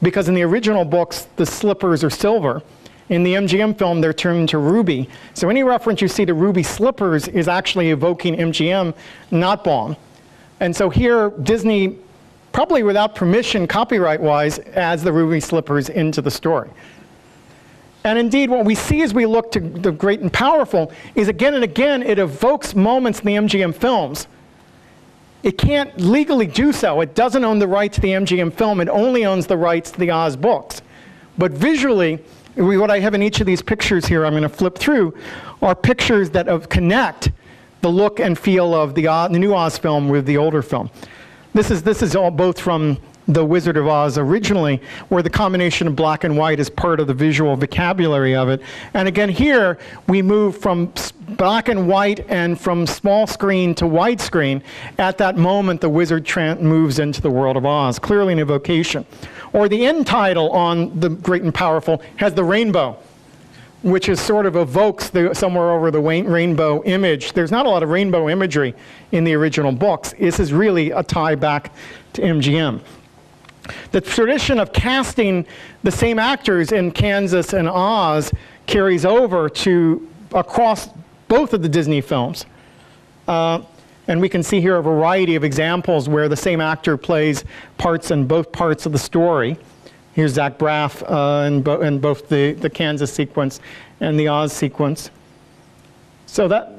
because in the original books, the slippers are silver. In the MGM film, they're turned to ruby. So any reference you see to ruby slippers is actually evoking MGM, not Baum. And so here, Disney, probably without permission, copyright-wise, adds the ruby slippers into the story. And indeed, what we see as we look to the Great and Powerful is again and again, it evokes moments in the MGM films. It can't legally do so. It doesn't own the rights to the MGM film. It only owns the rights to the Oz books. But visually, what I have in each of these pictures here, I'm going to flip through, are pictures that connect the look and feel of the new Oz film with the older film. This is all both from The Wizard of Oz originally, where the combination of black and white is part of the visual vocabulary of it. And again here, we move from black and white and from small screen to widescreen. At that moment, the wizard moves into the world of Oz, clearly an evocation. Or the end title on The Great and Powerful has the rainbow, which is sort of evokes somewhere over the rainbow image. There's not a lot of rainbow imagery in the original books. This is really a tie back to MGM. The tradition of casting the same actors in Kansas and Oz carries over to across both of the Disney films. And we can see here a variety of examples where the same actor plays parts in both parts of the story. Here's Zach Braff in both the Kansas sequence and the Oz sequence. So that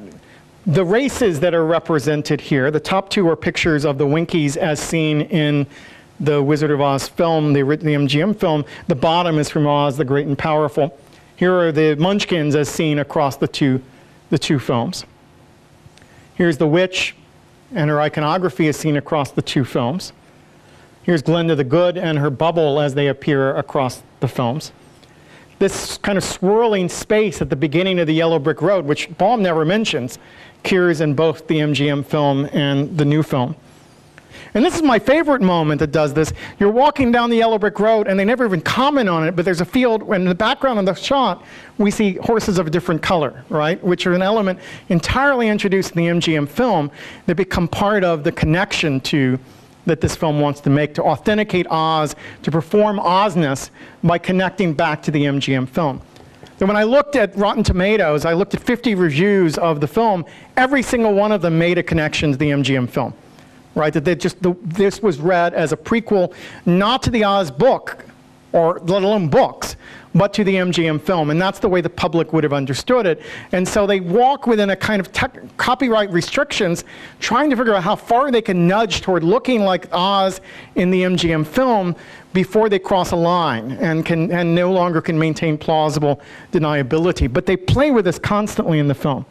the races that are represented here, the top two are pictures of the Winkies as seen in the Wizard of Oz film, the MGM film. The bottom is from Oz the Great and Powerful. Here are the Munchkins as seen across the two films. Here's the witch and her iconography is seen across the two films. Here's Glinda the Good and her bubble as they appear across the films. This kind of swirling space at the beginning of the Yellow Brick Road, which Baum never mentions, occurs in both the MGM film and the new film. And this is my favorite moment that does this. You're walking down the Yellow Brick Road, and they never even comment on it, but there's a field, and in the background of the shot, we see horses of a different color, right? Which are an element entirely introduced in the MGM film that become part of the connection that this film wants to make, to authenticate Oz, to perform Ozness by connecting back to the MGM film. So when I looked at Rotten Tomatoes, I looked at 50 reviews of the film. Every single one of them made a connection to the MGM film. Right, that this was read as a prequel, not to the Oz book, or let alone books, but to the MGM film, and that's the way the public would have understood it. And so they walk within a kind of copyright restrictions, trying to figure out how far they can nudge toward looking like Oz in the MGM film before they cross a line and no longer can maintain plausible deniability. But they play with this constantly in the film.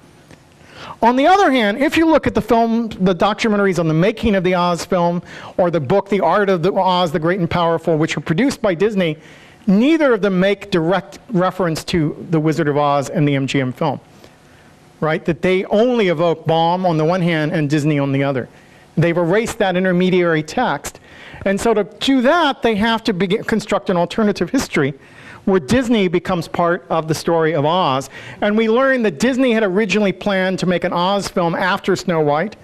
On the other hand, if you look at the film, the documentaries on the making of the Oz film, or the book, The Art of Oz, the Great and Powerful, which were produced by Disney, neither of them make direct reference to the Wizard of Oz and the MGM film, right? That they only evoke Baum on the one hand and Disney on the other. They've erased that intermediary text. And so to do that, they have to construct an alternative history where Disney becomes part of the story of Oz. And we learn that Disney had originally planned to make an Oz film after Snow White,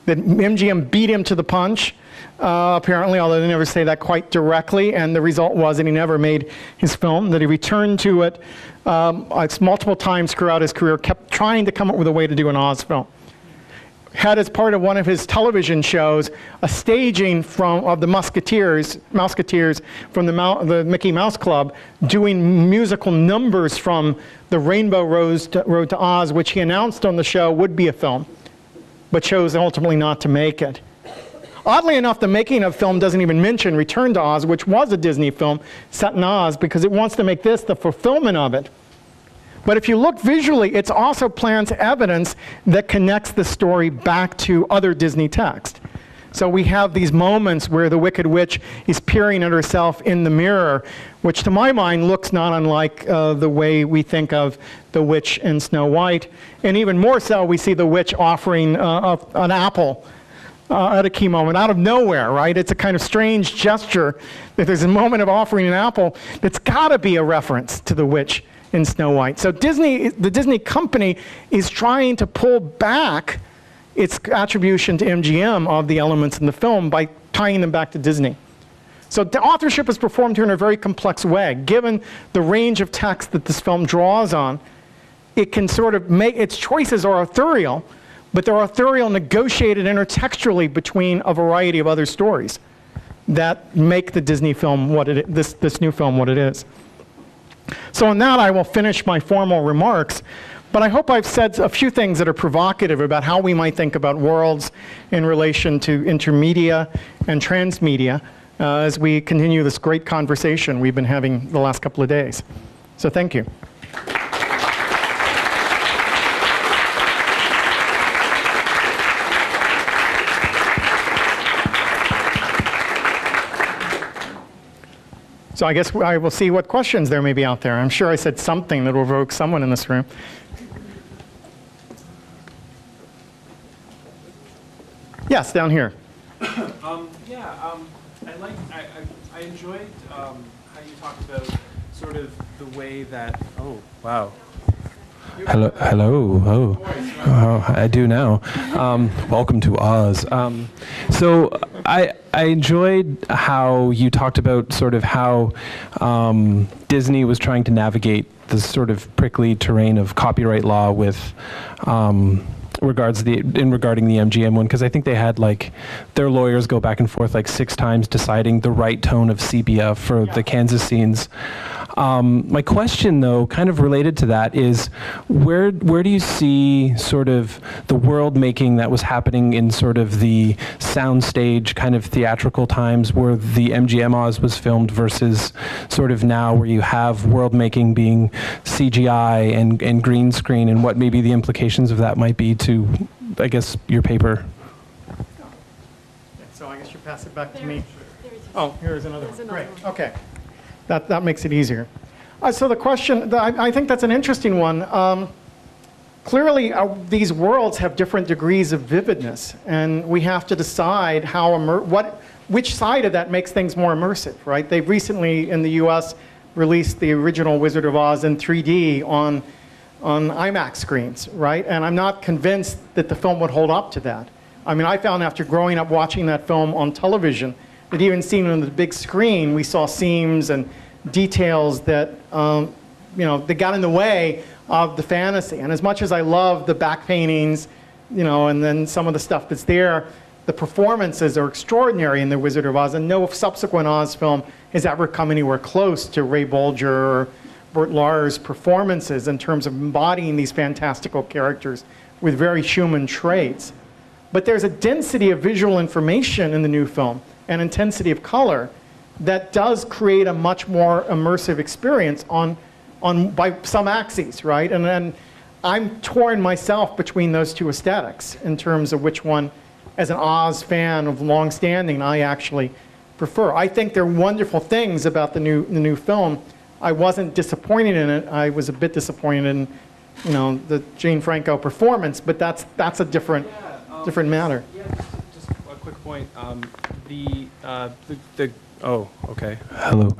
that MGM beat him to the punch, apparently, although they never say that quite directly, and the result was that he never made his film, that he returned to it multiple times throughout his career, kept trying to come up with a way to do an Oz film. Had as part of one of his television shows a staging of the Mouseketeers from the Mickey Mouse Club doing musical numbers from the Rainbow Road to Oz, which he announced on the show would be a film, but chose ultimately not to make it. Oddly enough, the making of film doesn't even mention Return to Oz, which was a Disney film set in Oz, because it wants to make this the fulfillment of it. But if you look visually, it's also plans evidence that connects the story back to other Disney text. So we have these moments where the Wicked Witch is peering at herself in the mirror, which to my mind looks not unlike the way we think of the witch in Snow White. And even more so, we see the witch offering an apple at a key moment, out of nowhere, right? It's a kind of strange gesture that there's a moment of offering an apple that's got to be a reference to the witch in Snow White. So the Disney company is trying to pull back its attribution to MGM of the elements in the film by tying them back to Disney. So the authorship is performed here in a very complex way. Given the range of text that this film draws on, it can sort of make its choices are authorial, but they're authorial negotiated intertextually between a variety of other stories that make the Disney film this new film what it is. So on that, I will finish my formal remarks, but I hope I've said a few things that are provocative about how we might think about worlds in relation to intermedia and transmedia as we continue this great conversation we've been having the last couple of days. So thank you. So I guess I will see what questions there may be out there. I'm sure I said something that will provoke someone in this room. Yes, down here. I enjoyed how you talked about sort of the way that, oh, wow. Hello, oh, I do now. Welcome to Oz. So I enjoyed how you talked about sort of how Disney was trying to navigate the sort of prickly terrain of copyright law with regarding the MGM one, because I think they had like their lawyers go back and forth like 6 times deciding the right tone of sepia for the Kansas scenes. My question, though, kind of related to that, is where do you see sort of the world making that was happening in sort of the soundstage kind of theatrical times where the MGM Oz was filmed versus sort of now where you have world making being CGI and green screen, and what maybe the implications of that might be to, I guess, your paper? So I guess you pass it back to me. Oh, here's another one. Great. Okay. That makes it easier. So the question, I think that's an interesting one. Clearly, these worlds have different degrees of vividness, and we have to decide which side of that makes things more immersive, right? They've recently, in the US, released the original Wizard of Oz in 3D on IMAX screens, right? And I'm not convinced that the film would hold up to that. I mean, I found after growing up watching that film on television, that even seen on the big screen, we saw seams and details that, that got in the way of the fantasy. And as much as I love the back paintings, and then some of the stuff that's there, the performances are extraordinary in The Wizard of Oz, and no subsequent Oz film has ever come anywhere close to Ray Bolger or Burt Lahr's performances in terms of embodying these fantastical characters with very human traits. But there's a density of visual information in the new film and intensity of color that does create a much more immersive experience by some axes, right? And then I'm torn myself between those two aesthetics in terms of which one, as an Oz fan of long standing, I actually prefer. I think there are wonderful things about the new film. I wasn't disappointed in it. I was a bit disappointed in, the Jane Franco performance, but that's a different matter. Yeah, just a quick point. Oh, okay. Hello.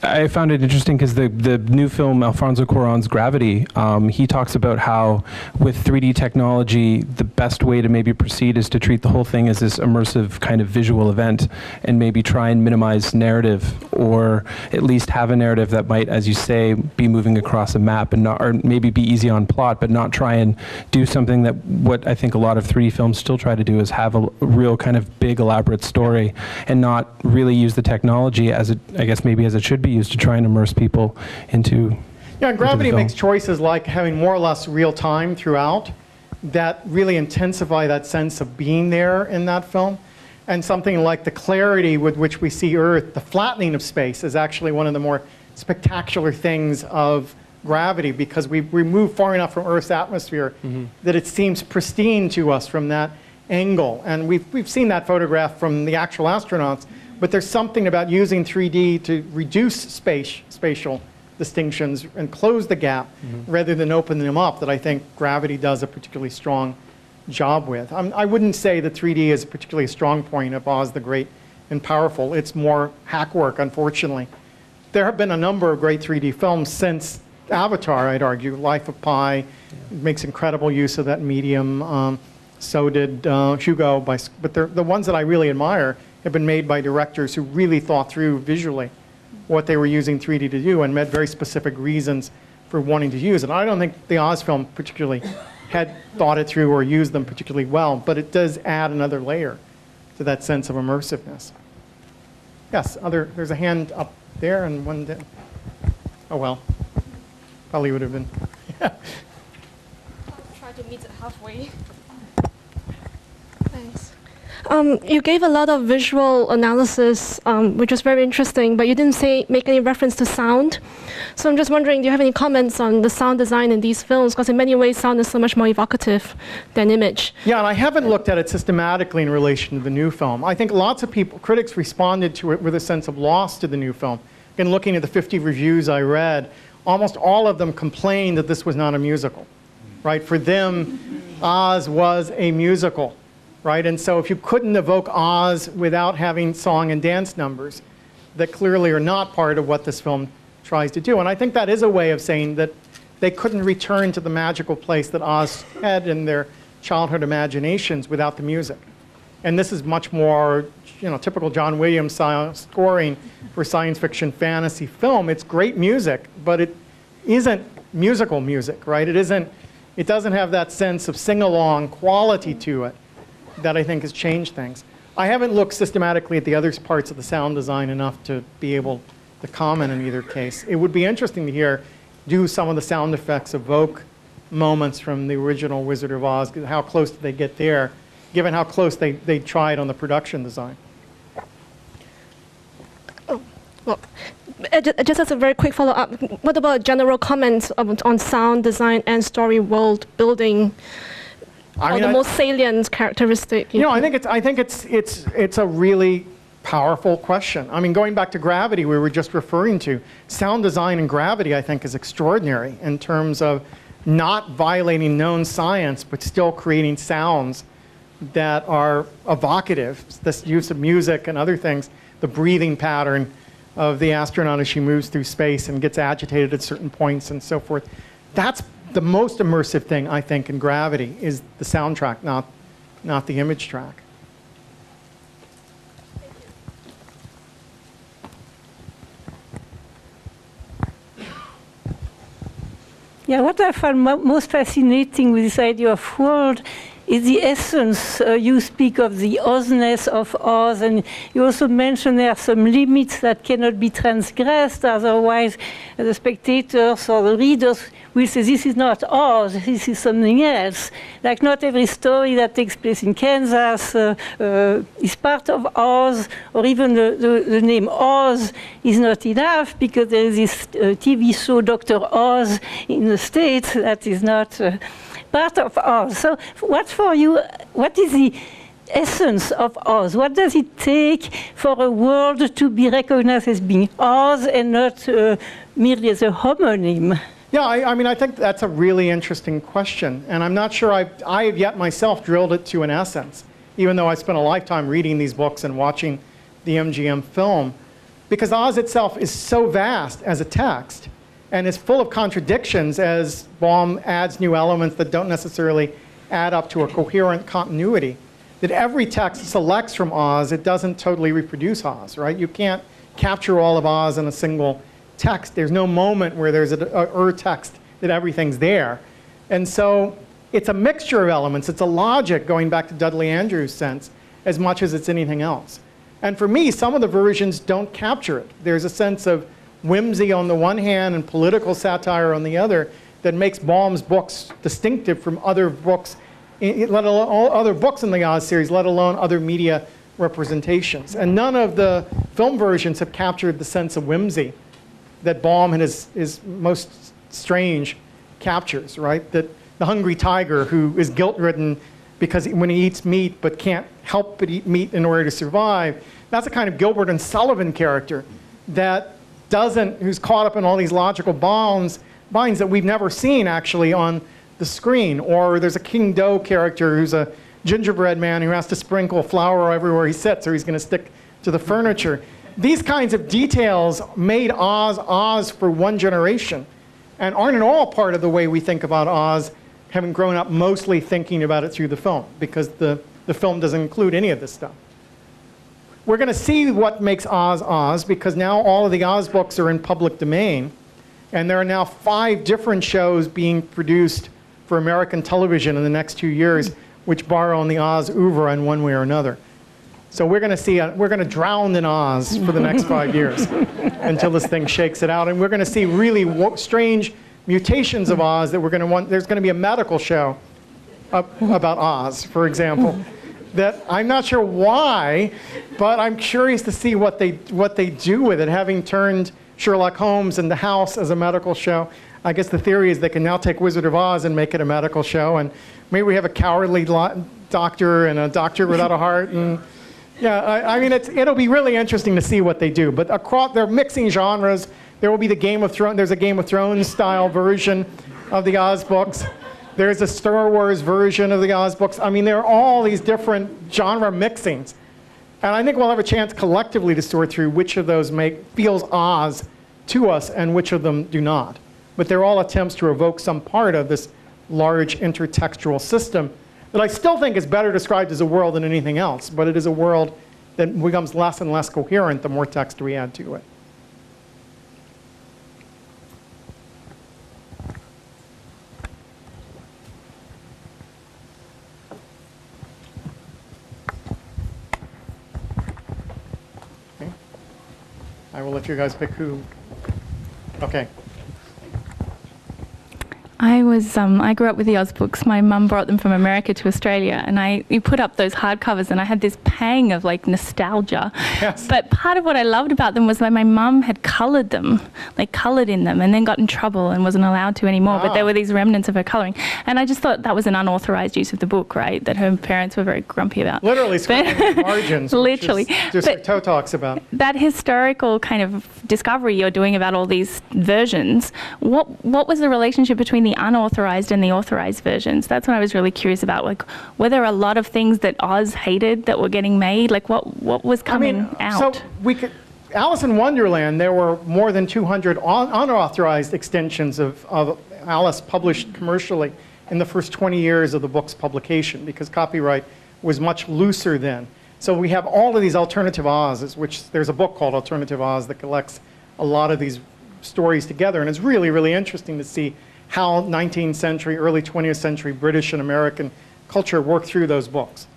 I found it interesting because the new film, Alfonso Cuarón's Gravity, he talks about how with 3D technology, the best way to maybe proceed is to treat the whole thing as this immersive kind of visual event and maybe try and minimize narrative, or at least have a narrative that might, as you say, be moving across a map and not, or maybe be easy on plot, but not try and do something that what I think a lot of 3D films still try to do is have a real kind of big elaborate story and not really use the technology as it, I guess maybe as it should be used to try and immerse people into. Yeah, and Gravity makes choices like having more or less real time throughout that really intensify that sense of being there in that film. And something like the clarity with which we see Earth, the flattening of space, is actually one of the more spectacular things of Gravity, because we move far enough from Earth's atmosphere that it seems pristine to us from that angle. And we've seen that photograph from the actual astronauts. But there's something about using 3D to reduce spatial distinctions and close the gap rather than open them up that I think Gravity does a particularly strong job with. I wouldn't say that 3D is a particularly strong point of Oz the Great and Powerful. It's more hack work, unfortunately. There have been a number of great 3D films since Avatar, I'd argue. Life of Pi makes incredible use of that medium. So did Hugo. But the ones that I really admire have been made by directors who really thought through visually what they were using 3D to do and met very specific reasons for wanting to use it. I don't think the Oz film particularly had thought it through or used them particularly well, but it does add another layer to that sense of immersiveness. Yes, there's a hand up there and one down. Oh well, probably would have been. Yeah. I'll try to meet it halfway. Thanks. You gave a lot of visual analysis, which was very interesting, but you didn't make any reference to sound. So I'm just wondering, do you have any comments on the sound design in these films? Because in many ways, sound is so much more evocative than image. Yeah, and I haven't looked at it systematically in relation to the new film. I think lots of critics responded to it with a sense of loss to the new film. In looking at the 50 reviews I read, almost all of them complained that this was not a musical, right? For them, Oz was a musical. Right? And so if you couldn't evoke Oz without having song and dance numbers that clearly are not part of what this film tries to do. And I think that is a way of saying that they couldn't return to the magical place that Oz had in their childhood imaginations without the music. And this is much more typical John Williams scoring for science fiction fantasy film. It's great music, but it isn't musical music, right? It doesn't have that sense of sing-along quality to it that I think has changed things. I haven't looked systematically at the other parts of the sound design enough to be able to comment in either case. It would be interesting to hear, do some of the sound effects evoke moments from the original Wizard of Oz? How close did they get there, given how close they tried on the production design? Oh, well, just as a very quick follow-up, what about general comments on sound design and story world building? The most salient characteristic. I think it's a really powerful question. I mean, going back to Gravity, we were just referring to, sound design in Gravity, I think, is extraordinary in terms of not violating known science, but still creating sounds that are evocative. This use of music and other things, the breathing pattern of the astronaut as she moves through space and gets agitated at certain points and so forth. That's the most immersive thing, I think, in Gravity is the soundtrack, not the image track. Yeah, what I find most fascinating with this idea of world is the essence. You speak of the Ozness of Oz, and you also mention there are some limits that cannot be transgressed, otherwise the spectators or the readers will say, this is not Oz, this is something else. Like not every story that takes place in Kansas is part of Oz, or even the name Oz is not enough, because there is this TV show, Dr. Oz, in the States that is not part of Oz. So what for you, what is the essence of Oz? What does it take for a world to be recognized as being Oz and not merely as a homonym? Yeah, I mean, I think that's a really interesting question. And I'm not sure I have yet myself drilled it to an essence, even though I spent a lifetime reading these books and watching the MGM film. Because Oz itself is so vast as a text, and is full of contradictions as Baum adds new elements that don't necessarily add up to a coherent continuity, that every text selects from Oz, it doesn't totally reproduce Oz, right? You can't capture all of Oz in a single text. There's no moment where there's a text that everything's there. And so it's a mixture of elements. It's a logic, going back to Dudley Andrews' sense, as much as it's anything else. And for me, some of the versions don't capture it. There's a sense of whimsy on the one hand and political satire on the other that makes Baum's books distinctive from other books, let alone other books in the Oz series, let alone other media representations. And none of the film versions have captured the sense of whimsy that Baum in his most strange captures, right? That the hungry tiger who is guilt-ridden because when he eats meat but can't help but eat meat in order to survive, that's a kind of Gilbert and Sullivan character that who's caught up in all these logical binds that we've never seen actually on the screen. Or there's a King Doe character who's a gingerbread man who has to sprinkle flour everywhere he sits or he's going to stick to the furniture. These kinds of details made Oz for one generation and aren't at all part of the way we think about Oz, having grown up mostly thinking about it through the film, because the film doesn't include any of this stuff. We're going to see what makes Oz Oz, because now all of the Oz books are in public domain, and there are now 5 different shows being produced for American television in the next 2 years, which borrow on the Oz oeuvre in one way or another. So we're going to drown in Oz for the next 5 years until this thing shakes it out, and we're going to see really strange mutations of Oz that we're going to want. There's going to be a medical show about Oz, for example. That I'm not sure why, but I'm curious to see what they do with it, having turned Sherlock Holmes and The House as a medical show. I guess the theory is they can now take Wizard of Oz and make it a medical show, and maybe we have a cowardly doctor and a doctor without a heart. And yeah, I mean, it'll be really interesting to see what they do. But they're mixing genres. There will be there's a Game of Thrones style version of the Oz books. There's a Star Wars version of the Oz books. I mean, there are all these different genre mixings. And I think we'll have a chance collectively to sort through which of those feels Oz to us and which of them do not. But they're all attempts to evoke some part of this large intertextual system that I still think is better described as a world than anything else. But it is a world that becomes less and less coherent the more text we add to it. I will let you guys pick who. Okay. I grew up with the Oz books. My mum brought them from America to Australia, and you put up those hardcovers, and I had this pang of like nostalgia. Yes. But part of what I loved about them was that my mum had coloured them, like coloured in them, and then got in trouble and wasn't allowed to anymore. But there were these remnants of her colouring, and I just thought that was an unauthorized use of the book, right? That her parents were very grumpy about. Literally scribbling the margins. Literally. Just what Toe talks about. That historical kind of discovery you're doing about all these versions, what was the relationship between the unauthorized and the authorized versions? That's what I was really curious about. Like, were there a lot of things that Oz hated that were getting made? Like, what was coming out? So Alice in Wonderland, there were more than 200 unauthorized extensions of Alice published commercially in the first 20 years of the book's publication, because copyright was much looser then. So we have all of these alternative Oz's, which there's a book called Alternative Oz that collects a lot of these stories together, and it's really, really interesting to see how 19th century, early 20th century British and American culture worked through those books.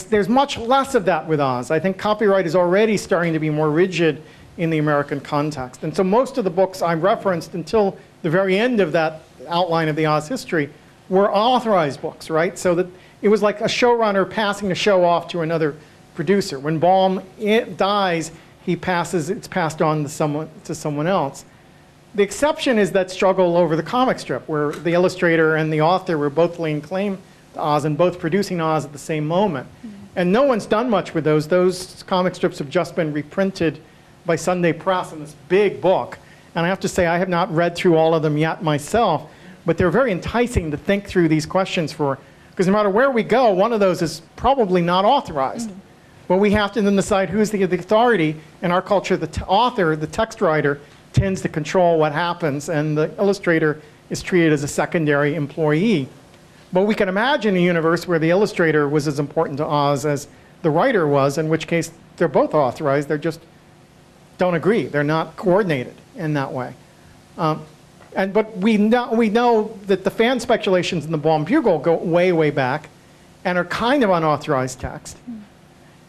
There's much less of that with Oz. I think copyright is already starting to be more rigid in the American context. And so most of the books I referenced until the very end of that outline of the Oz history were authorized books, right? So that it was like a showrunner passing a show off to another producer. When Baum dies, it's passed on to someone else. The exception is that struggle over the comic strip, where the illustrator and the author were both laying claim to Oz and both producing Oz at the same moment. And no one's done much with those. Those comic strips have just been reprinted by Sunday Press in this big book. And I have to say, I have not read through all of them yet myself, but they're very enticing to think through these questions for, because no matter where we go, one of those is probably not authorized. But we have to then decide who's the authority. In our culture, the author, the text writer, tends to control what happens, and the illustrator is treated as a secondary employee. But we can imagine a universe where the illustrator was as important to Oz as the writer was, in which case they're both authorized, they just don't agree. They're not coordinated in that way. But we know that the fan speculations in the Baum Bugle go way, way back and are kind of unauthorized text.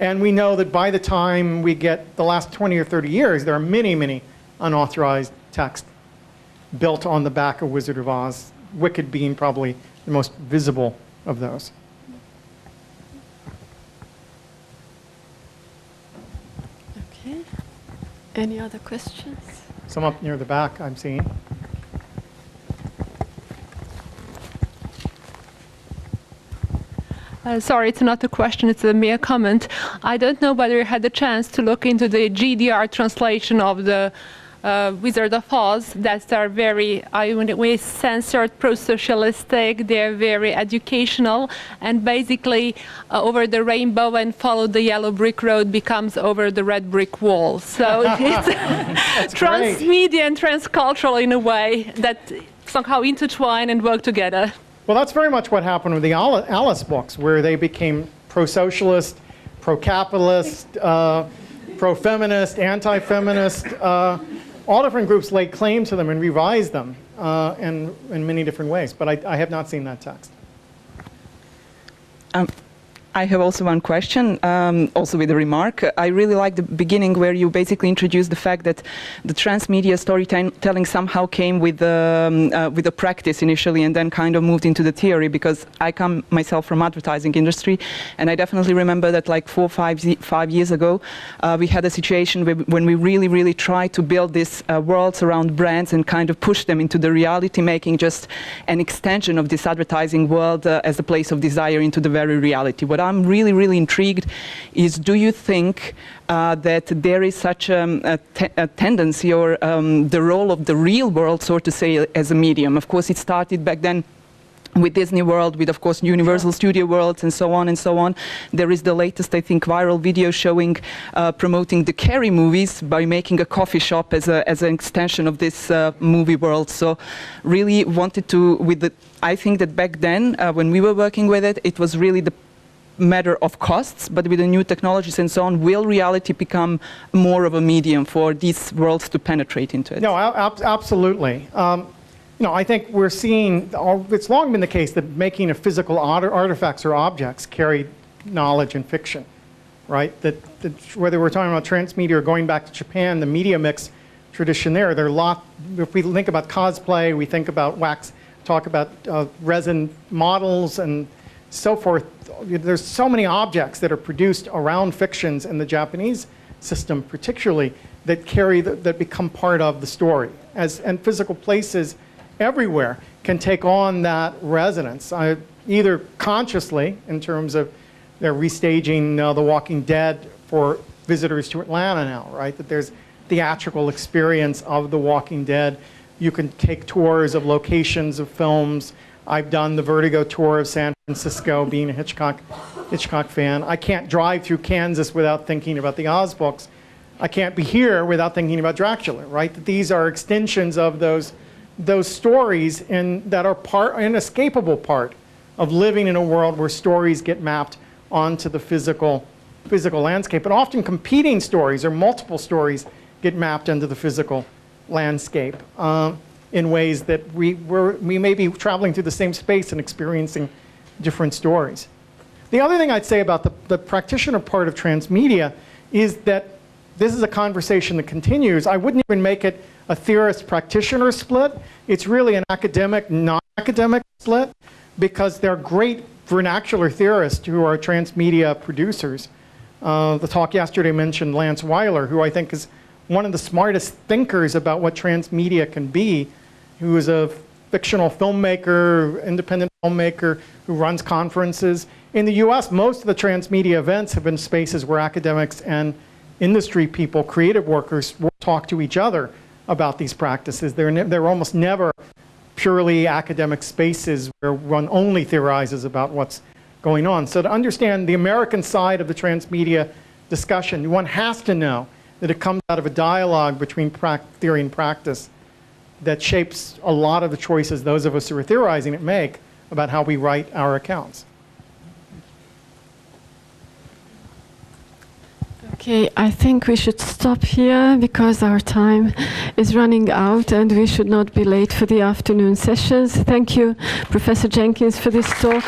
And we know that by the time we get the last 20 or 30 years, there are many, many unauthorized text built on the back of Wizard of Oz, Wicked being probably the most visible of those. Okay. Any other questions? Some up near the back I'm seeing. Sorry, it's not a question, it's a mere comment. I don't know whether you had the chance to look into the GDR translation of the Wizard of Oz, that are very, we censored, pro-socialistic, they're very educational, and basically over the rainbow and follow the yellow brick road becomes over the red brick wall. So it's transmedia and transcultural in a way that somehow intertwine and work together. Well, that's very much what happened with the Alice books, where they became pro-socialist, pro-capitalist, pro-feminist, anti-feminist. All different groups laid claim to them and revised them in many different ways. But I have not seen that text. I have also one question, also with a remark. I really like the beginning where you basically introduced the fact that the transmedia storytelling somehow came with the practice initially and then kind of moved into the theory, because I come myself from advertising industry, and I definitely remember that like 4 or 5 years ago, we had a situation when we really tried to build these worlds around brands and kind of push them into the reality, making just an extension of this advertising world as a place of desire into the very reality. What I'm really intrigued is, do you think that there is such a tendency, or the role of the real world, so to say, as a medium? Of course, it started back then with Disney World, with, of course, Universal Studio Worlds, and so on and so on. There is the latest, I think, viral video showing, promoting the Carrie movies by making a coffee shop as an extension of this movie world. So really wanted to, I think that back then, when we were working with it, it was really the matter of costs, but with the new technologies and so on, will reality become more of a medium for these worlds to penetrate into it? No, absolutely. I think we're seeing, it's long been the case that making of physical artifacts or objects carry knowledge and fiction. right? That whether we're talking about transmedia or going back to Japan, the media mix tradition there are a lot. If we think about cosplay, we think about talk about resin models and so forth. There's so many objects that are produced around fictions in the Japanese system, particularly, that become part of the story. And physical places everywhere can take on that resonance, either consciously in terms of they're restaging The Walking Dead for visitors to Atlanta now, right? That there's theatrical experience of The Walking Dead. You can take tours of locations of films. I've done the Vertigo tour of San Francisco, being a Hitchcock fan. I can't drive through Kansas without thinking about the Oz books. I can't be here without thinking about Dracula, right? That these are extensions of those stories that are an inescapable part of living in a world where stories get mapped onto the physical landscape. And often competing stories or multiple stories get mapped into the physical landscape in ways that we may be traveling through the same space and experiencing different stories. The other thing I'd say about the practitioner part of transmedia is that this is a conversation that continues. I wouldn't even make it a theorist-practitioner split. It's really an academic, non-academic split, because they're great vernacular theorists who are transmedia producers. The talk yesterday mentioned Lance Weiler, who I think is one of the smartest thinkers about what transmedia can be, who is a fictional filmmaker, independent filmmaker, who runs conferences. In the US, most of the transmedia events have been spaces where academics and industry people, creative workers, will talk to each other about these practices. They're almost never purely academic spaces where one only theorizes about what's going on. So to understand the American side of the transmedia discussion, one has to know that it comes out of a dialogue between theory and practice that shapes a lot of the choices those of us who are theorizing it make about how we write our accounts. Okay, I think we should stop here because our time is running out and we should not be late for the afternoon sessions. Thank you, Professor Jenkins, for this talk.